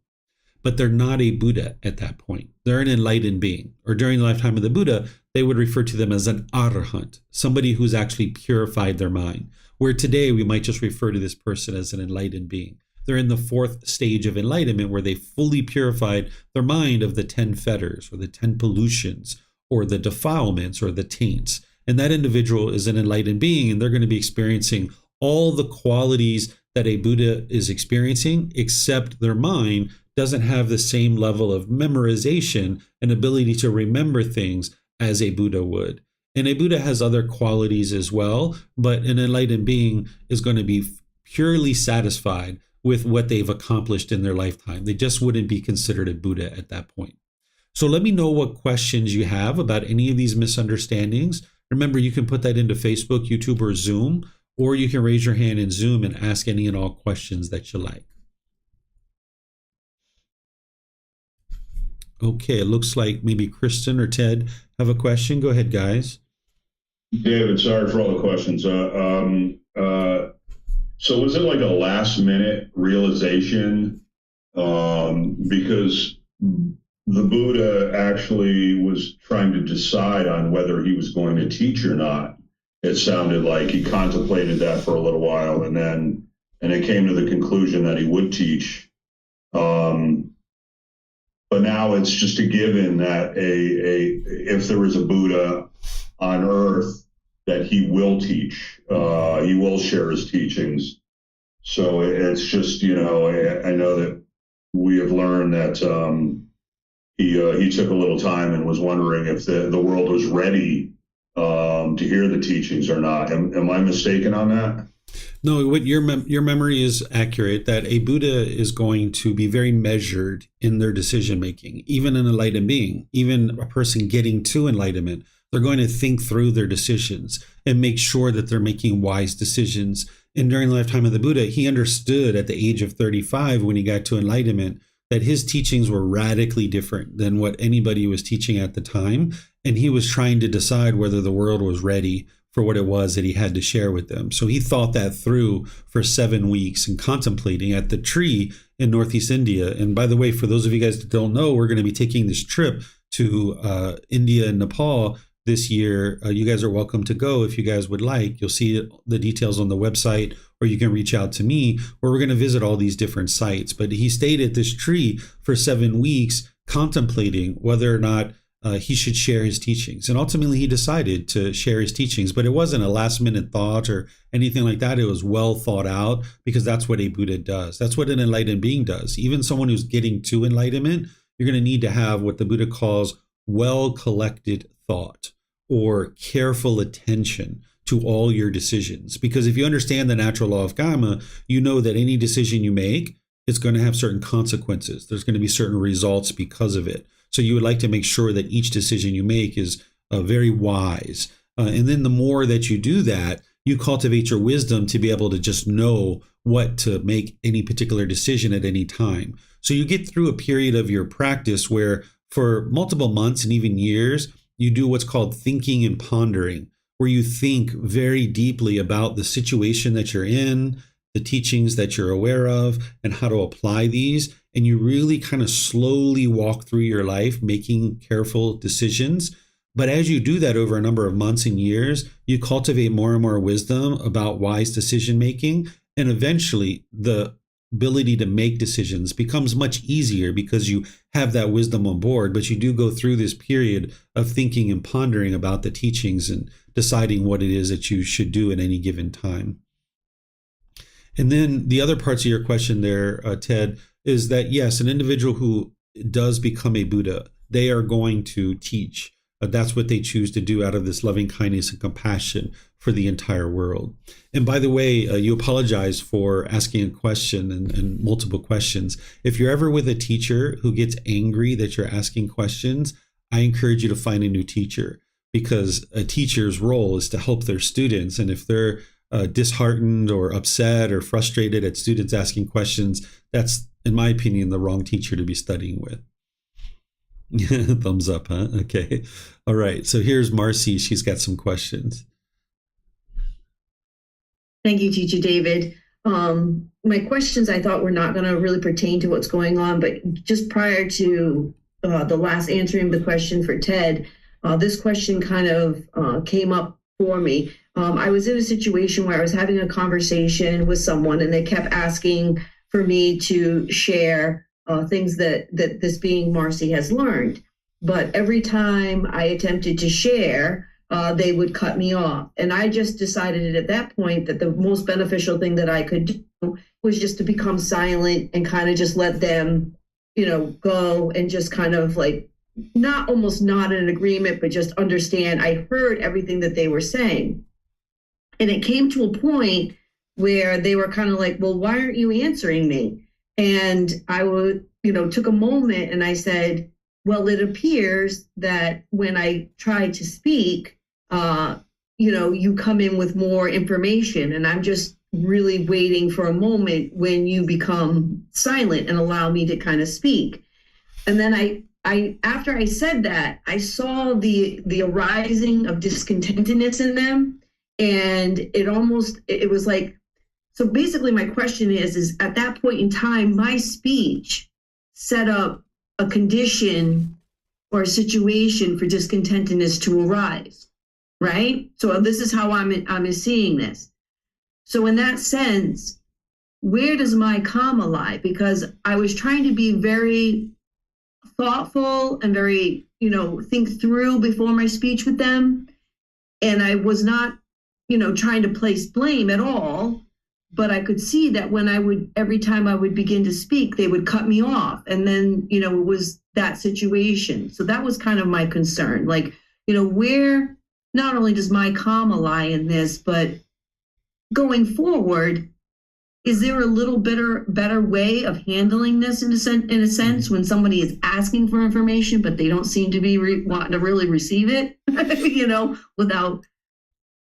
But they're not a Buddha at that point. They're an enlightened being. Or during the lifetime of the Buddha, they would refer to them as an arahant, somebody who's actually purified their mind. Where today we might just refer to this person as an enlightened being. They're in the fourth stage of enlightenment where they fully purified their mind of the 10 fetters or the 10 pollutions or the defilements or the taints. And that individual is an enlightened being, and they're going to be experiencing all the qualities that a Buddha is experiencing, except their mind doesn't have the same level of memorization and ability to remember things as a Buddha would. And a Buddha has other qualities as well, but an enlightened being is going to be purely satisfied with what they've accomplished in their lifetime. They just wouldn't be considered a Buddha at that point. So let me know what questions you have about any of these misunderstandings. Remember, you can put that into Facebook, YouTube, or Zoom, or you can raise your hand in Zoom and ask any and all questions that you like. Okay, it looks like maybe Kristen or Ted have a question. Go ahead, guys. David, sorry for all the questions. So was it like a last minute realization? Because the Buddha actually was trying to decide on whether he was going to teach or not. It sounded like he contemplated that for a little while, and it came to the conclusion that he would teach. But now it's just a given that if there is a Buddha on earth, that he will teach, he will share his teachings. So it's just, I know that we have learned that he took a little time and was wondering if the world was ready to hear the teachings or not. Am I mistaken on that? No, what your memory is accurate, that a Buddha is going to be very measured in their decision making. Even an enlightened being, even a person getting to enlightenment, they're going to think through their decisions and make sure that they're making wise decisions. And during the lifetime of the Buddha, he understood at the age of 35, when he got to enlightenment, that his teachings were radically different than what anybody was teaching at the time. And he was trying to decide whether the world was ready for what it was that he had to share with them. So he thought that through for 7 weeks and contemplating at the tree in Northeast India. And by the way, for those of you guys that don't know, we're going to be taking this trip to India and Nepal this year. You guys are welcome to go if you guys would like. You'll see the details on the website, or you can reach out to me, where we're going to visit all these different sites. But he stayed at this tree for 7 weeks, contemplating whether or not he should share his teachings. And ultimately, he decided to share his teachings. But it wasn't a last minute thought or anything like that. It was well thought out, because that's what a Buddha does. That's what an enlightened being does. Even someone who's getting to enlightenment, you're going to need to have what the Buddha calls well collected thought, or careful attention to all your decisions. Because if you understand the natural law of karma, you know that any decision you make, it's going to have certain consequences. There's going to be certain results because of it. So you would like to make sure that each decision you make is very wise. And then the more that you do that, you cultivate your wisdom to be able to just know what to make any particular decision at any time. So you get through a period of your practice where for multiple months and even years, you do what's called thinking and pondering, where you think very deeply about the situation that you're in, the teachings that you're aware of, and how to apply these. And you really kind of slowly walk through your life, making careful decisions. But as you do that over a number of months and years, you cultivate more and more wisdom about wise decision making. And eventually, the ability to make decisions becomes much easier because you have that wisdom on board, but you do go through this period of thinking and pondering about the teachings and deciding what it is that you should do at any given time. And then the other parts of your question there, Ted, is that yes, an individual who does become a Buddha, they are going to teach. That's what they choose to do out of this loving kindness and compassion for the entire world. And by the way, you apologize for asking a question and multiple questions. If you're ever with a teacher who gets angry that you're asking questions, I encourage you to find a new teacher, because a teacher's role is to help their students. And if they're disheartened or upset or frustrated at students asking questions, that's, in my opinion, the wrong teacher to be studying with. Thumbs up, huh? Okay. All right. So here's Marcy. She's got some questions. Thank you, Teacher David. My questions I thought were not going to really pertain to what's going on, but just prior to the last answering the question for Ted, this question kind of came up for me. I was in a situation where I was having a conversation with someone, and they kept asking for me to share things that this being Marcy has learned. But every time I attempted to share, they would cut me off. And I just decided at that point that the most beneficial thing that I could do was just to become silent and kind of just let them, go and just kind of like not in an agreement, but just understand. I heard everything that they were saying. And it came to a point where they were kind of like, well, why aren't you answering me? And I took a moment and I said, well, it appears that when I try to speak, you come in with more information, and I'm just really waiting for a moment when you become silent and allow me to kind of speak. And then I after I said that, I saw the arising of discontentedness in them, and it was like, so basically my question is at that point in time, my speech set up a condition or a situation for discontentedness to arise, right? So this is how I'm seeing this. So in that sense, where does my karma lie? Because I was trying to be very thoughtful and very, think through before my speech with them. And I was not, trying to place blame at all. But I could see that every time I would begin to speak, they would cut me off. And then, it was that situation. So that was kind of my concern. Like, where not only does my karma lie in this, but going forward, is there a little better way of handling this in a sense when somebody is asking for information, but they don't seem to be wanting to really receive it, without.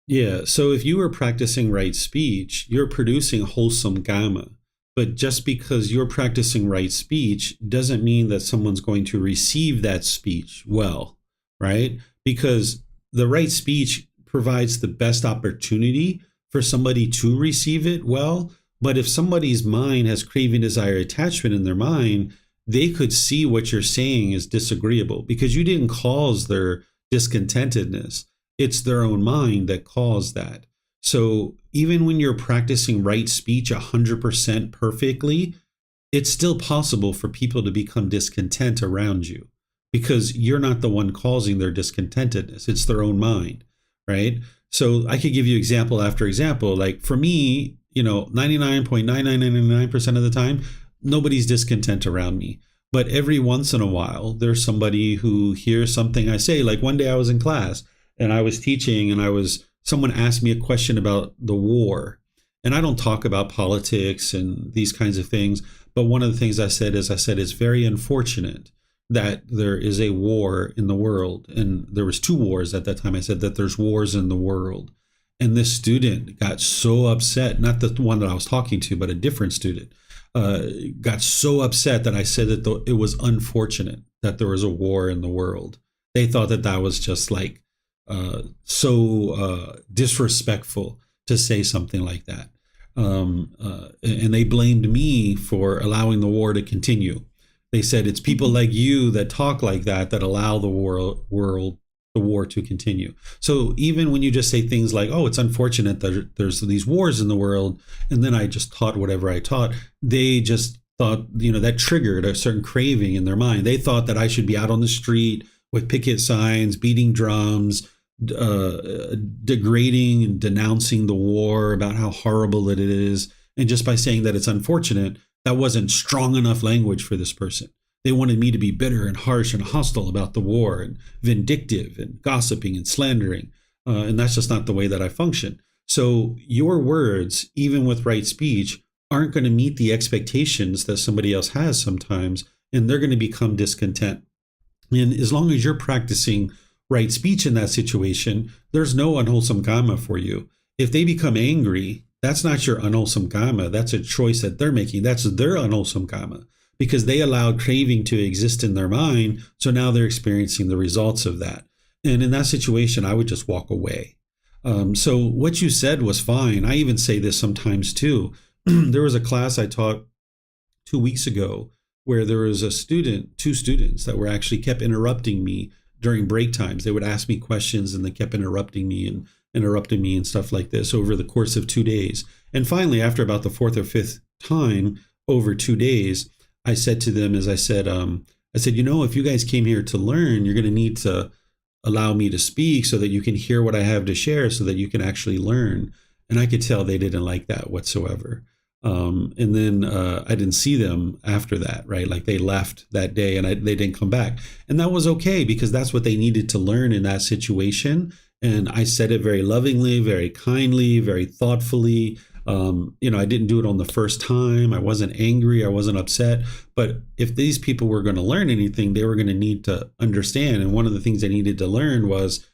Yeah. So if you were practicing right speech, you're producing wholesome Dhamma. But just because you're practicing right speech doesn't mean that someone's going to receive that speech well, right? Because the right speech provides the best opportunity for somebody to receive it well. But if somebody's mind has craving, desire, attachment in their mind, they could see what you're saying is disagreeable because you didn't cause their discontentedness. It's their own mind that caused that. So even when you're practicing right speech 100% perfectly, it's still possible for people to become discontent around you because you're not the one causing their discontentedness. It's their own mind, right? So I could give you example after example. Like for me, 99.9999% of the time, nobody's discontent around me. But every once in a while, there's somebody who hears something I say. Like one day I was in class and I was teaching and someone asked me a question about the war. And I don't talk about politics and these kinds of things. But one of the things I said it's very unfortunate that there is a war in the world. And there was 2 wars at that time. I said that there's wars in the world. And this student got so upset, not the one that I was talking to, but a different student, got so upset that I said that it was unfortunate that there was a war in the world. They thought that was just like so disrespectful to say something like that. And they blamed me for allowing the war to continue. They said it's people like you that talk like that allow the war the war to continue. So even when you just say things like, oh, it's unfortunate that there's these wars in the world, and then I just taught whatever I taught, they just thought, that triggered a certain craving in their mind. They thought that I should be out on the street with picket signs, beating drums, degrading and denouncing the war about how horrible it is. And just by saying that it's unfortunate, that wasn't strong enough language for this person. They wanted me to be bitter and harsh and hostile about the war and vindictive and gossiping and slandering. And that's just not the way that I function. So your words, even with right speech, aren't going to meet the expectations that somebody else has sometimes, and they're going to become discontent. And as long as you're practicing right speech in that situation, there's no unwholesome karma for you. If they become angry, that's not your unwholesome karma. That's a choice that they're making. That's their unwholesome karma, because they allowed craving to exist in their mind. So now they're experiencing the results of that. And in that situation, I would just walk away. So what you said was fine. I even say this sometimes too. There was a class I taught 2 weeks ago where there was two students that were actually kept interrupting me during break times. They would ask me questions and they kept interrupting me and stuff like this over the course of 2 days. And finally, after about the fourth or fifth time over 2 days, I said to them, I said, if you guys came here to learn, you're going to need to allow me to speak so that you can hear what I have to share so that you can actually learn. And I could tell they didn't like that whatsoever. And then I didn't see them after that, right? Like they left that day and they didn't come back. And that was okay, because that's what they needed to learn in that situation. And I said it very lovingly, very kindly, very thoughtfully. I didn't do it on the first time. I wasn't angry. I wasn't upset. But if these people were going to learn anything, they were going to need to understand. And one of the things they needed to learn was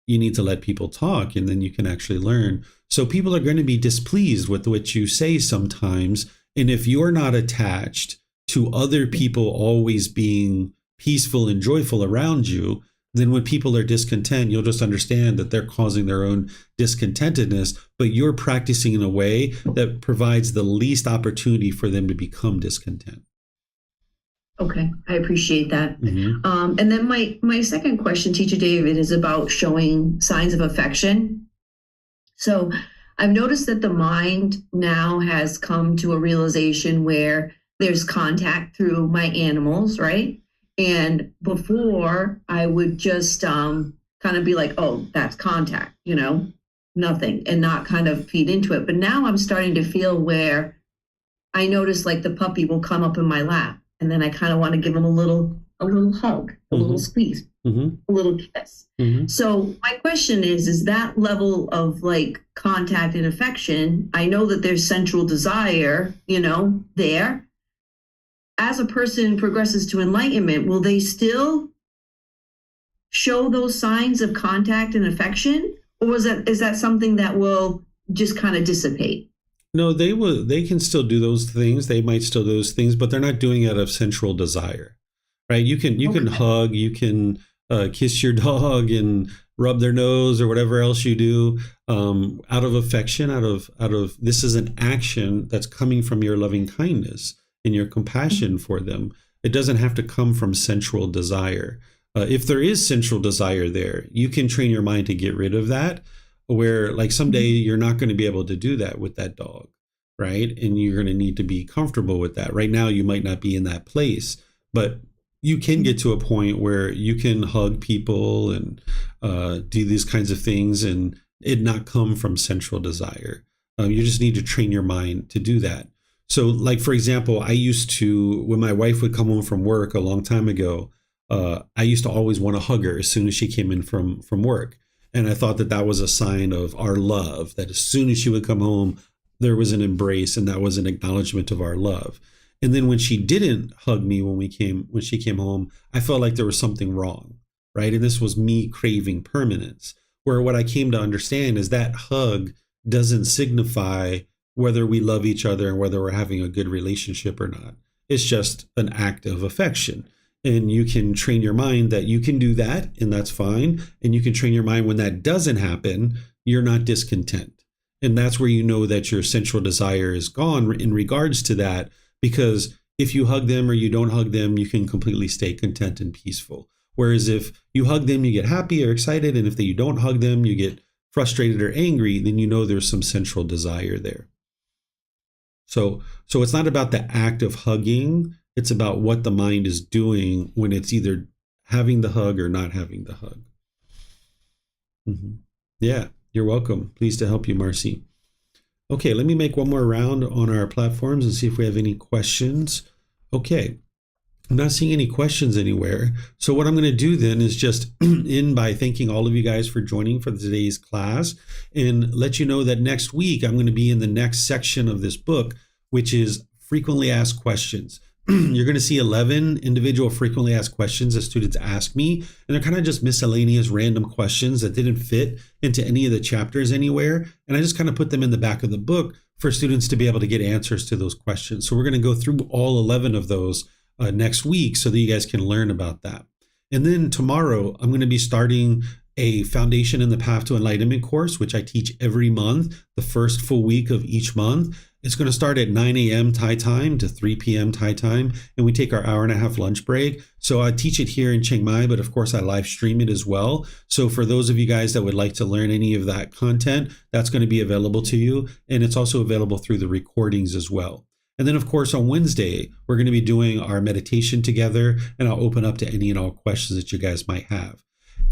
you need to let people talk, and then you can actually learn. So people are going to be displeased with what you say sometimes. And if you're not attached to other people always being peaceful and joyful around you, then when people are discontent, you'll just understand that they're causing their own discontentedness, but you're practicing in a way that provides the least opportunity for them to become discontent. Okay, I appreciate that. Mm-hmm. And then my second question, Teacher David, is about showing signs of affection. So I've noticed that the mind now has come to a realization where there's contact through my animals, right? And before I would just kind of be like, oh, that's contact, nothing, and not kind of feed into it. But now I'm starting to feel where I notice like the puppy will come up in my lap, and then I kind of want to give him a little hug, a little squeeze, a little kiss. So my question is that level of like contact and affection, I know that there's sensual desire, there. As a person progresses to enlightenment, will they still show those signs of contact and affection? Or is that something that will just kind of dissipate? No, they can still do those things. They might still do those things, but they're not doing it out of sensual desire, right? You can hug, you can kiss your dog and rub their nose or whatever else you do out of affection, out of this is an action that's coming from your loving kindness and your compassion for them. It doesn't have to come from sensual desire. If there is sensual desire there, you can train your mind to get rid of that, where like someday you're not going to be able to do that with that dog, right? And you're going to need to be comfortable with that. Right now, you might not be in that place, but you can get to a point where you can hug people and do these kinds of things and it not come from sensual desire. You just need to train your mind to do that. So like, for example, I used to, when my wife would come home from work a long time ago, I used to always want to hug her as soon as she came in from work. And I thought that was a sign of our love, that as soon as she would come home, there was an embrace and that was an acknowledgement of our love. And then when she didn't hug me when she came home, I felt like there was something wrong, right? And this was me craving permanence, where what I came to understand is that hug doesn't signify whether we love each other and whether we're having a good relationship or not. It's just an act of affection. And you can train your mind that you can do that, and that's fine. And you can train your mind when that doesn't happen, you're not discontent. And that's where you know that your sensual desire is gone in regards to that, because if you hug them or you don't hug them, you can completely stay content and peaceful. Whereas if you hug them, you get happy or excited. And if you don't hug them, you get frustrated or angry, then you know there's some central desire there. So it's not about the act of hugging. It's about what the mind is doing when it's either having the hug or not having the hug. Yeah, you're welcome. Pleased to help you, Marcy. Okay, let me make one more round on our platforms and see if we have any questions. Okay, I'm not seeing any questions anywhere. So what I'm going to do then is just end by thanking all of you guys for joining for today's class and let you know that next week I'm going to be in the next section of this book, which is frequently asked questions. You're going to see 11 individual frequently asked questions that students ask me, and they're kind of just miscellaneous random questions that didn't fit into any of the chapters anywhere. And I just kind of put them in the back of the book for students to be able to get answers to those questions. So we're going to go through all 11 of those next week so that you guys can learn about that. And then tomorrow, I'm going to be starting a Foundation in the Path to Enlightenment course, which I teach every month, the first full week of each month. It's going to start at 9 a.m. Thai time to 3 p.m. Thai time, and we take our hour-and-a-half lunch break. So I teach it here in Chiang Mai, but of course I live stream it as well. So for those of you guys that would like to learn any of that content, that's going to be available to you, and it's also available through the recordings as well. And then, of course, on Wednesday, we're going to be doing our meditation together, and I'll open up to any and all questions that you guys might have.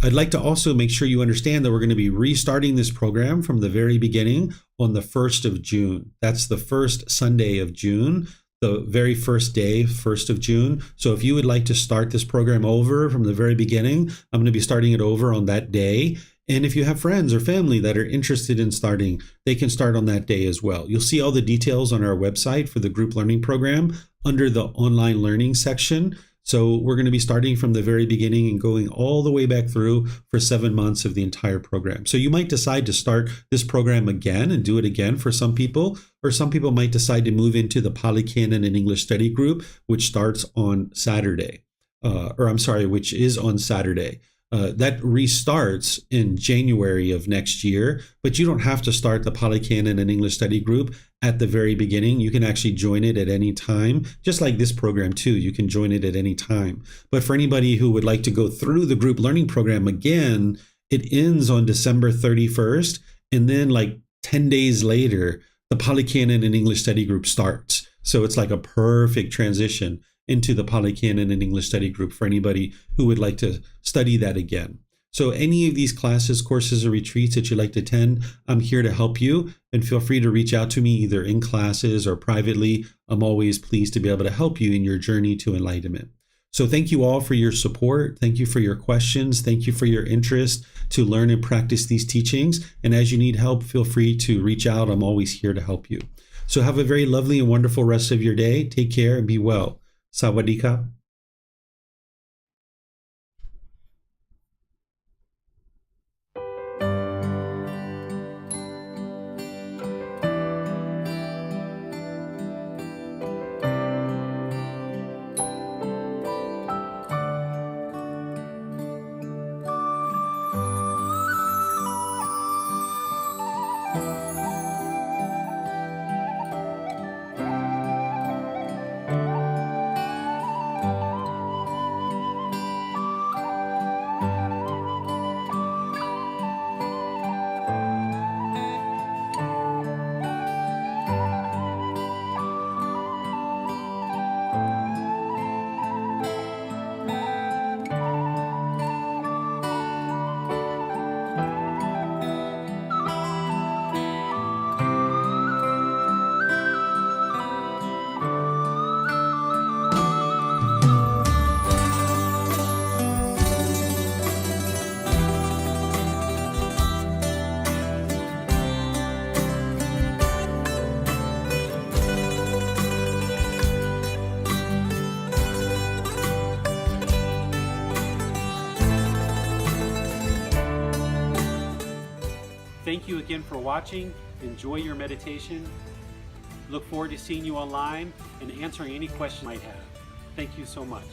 I'd like to also make sure you understand that we're going to be restarting this program from the very beginning on the 1st of June. That's the first Sunday of June, the very first day, 1st of June. So if you would like to start this program over from the very beginning, I'm going to be starting it over on that day. And if you have friends or family that are interested in starting, they can start on that day as well. You'll see all the details on our website for the group learning program under the online learning section. So we're going to be starting from the very beginning and going all the way back through for 7 months of the entire program. So you might decide to start this program again and do it again for some people, or some people might decide to move into the Pali Canon and English study group, which starts on Saturday, which is on Saturday. That restarts in January of next year, but you don't have to start the Pali Canon and English study group at the very beginning. You can actually join it at any time, just like this program too. You can join it at any time. But for anybody who would like to go through the group learning program again, it ends on December 31st. And then like 10 days later, the Pali Canon and English study group starts. So it's like a perfect transition into the Pali Canon and English study group for anybody who would like to study that again. So any of these classes, courses, or retreats that you'd like to attend, I'm here to help you, and feel free to reach out to me either in classes or privately. I'm always pleased to be able to help you in your journey to enlightenment. So thank you all for your support. Thank you for your questions. Thank you for your interest to learn and practice these teachings. And as you need help, feel free to reach out. I'm always here to help you. So have a very lovely and wonderful rest of your day. Take care and be well. Sawadee-ka. Thank you again for watching. Enjoy your meditation. Look forward to seeing you online and answering any questions you might have. Thank you so much.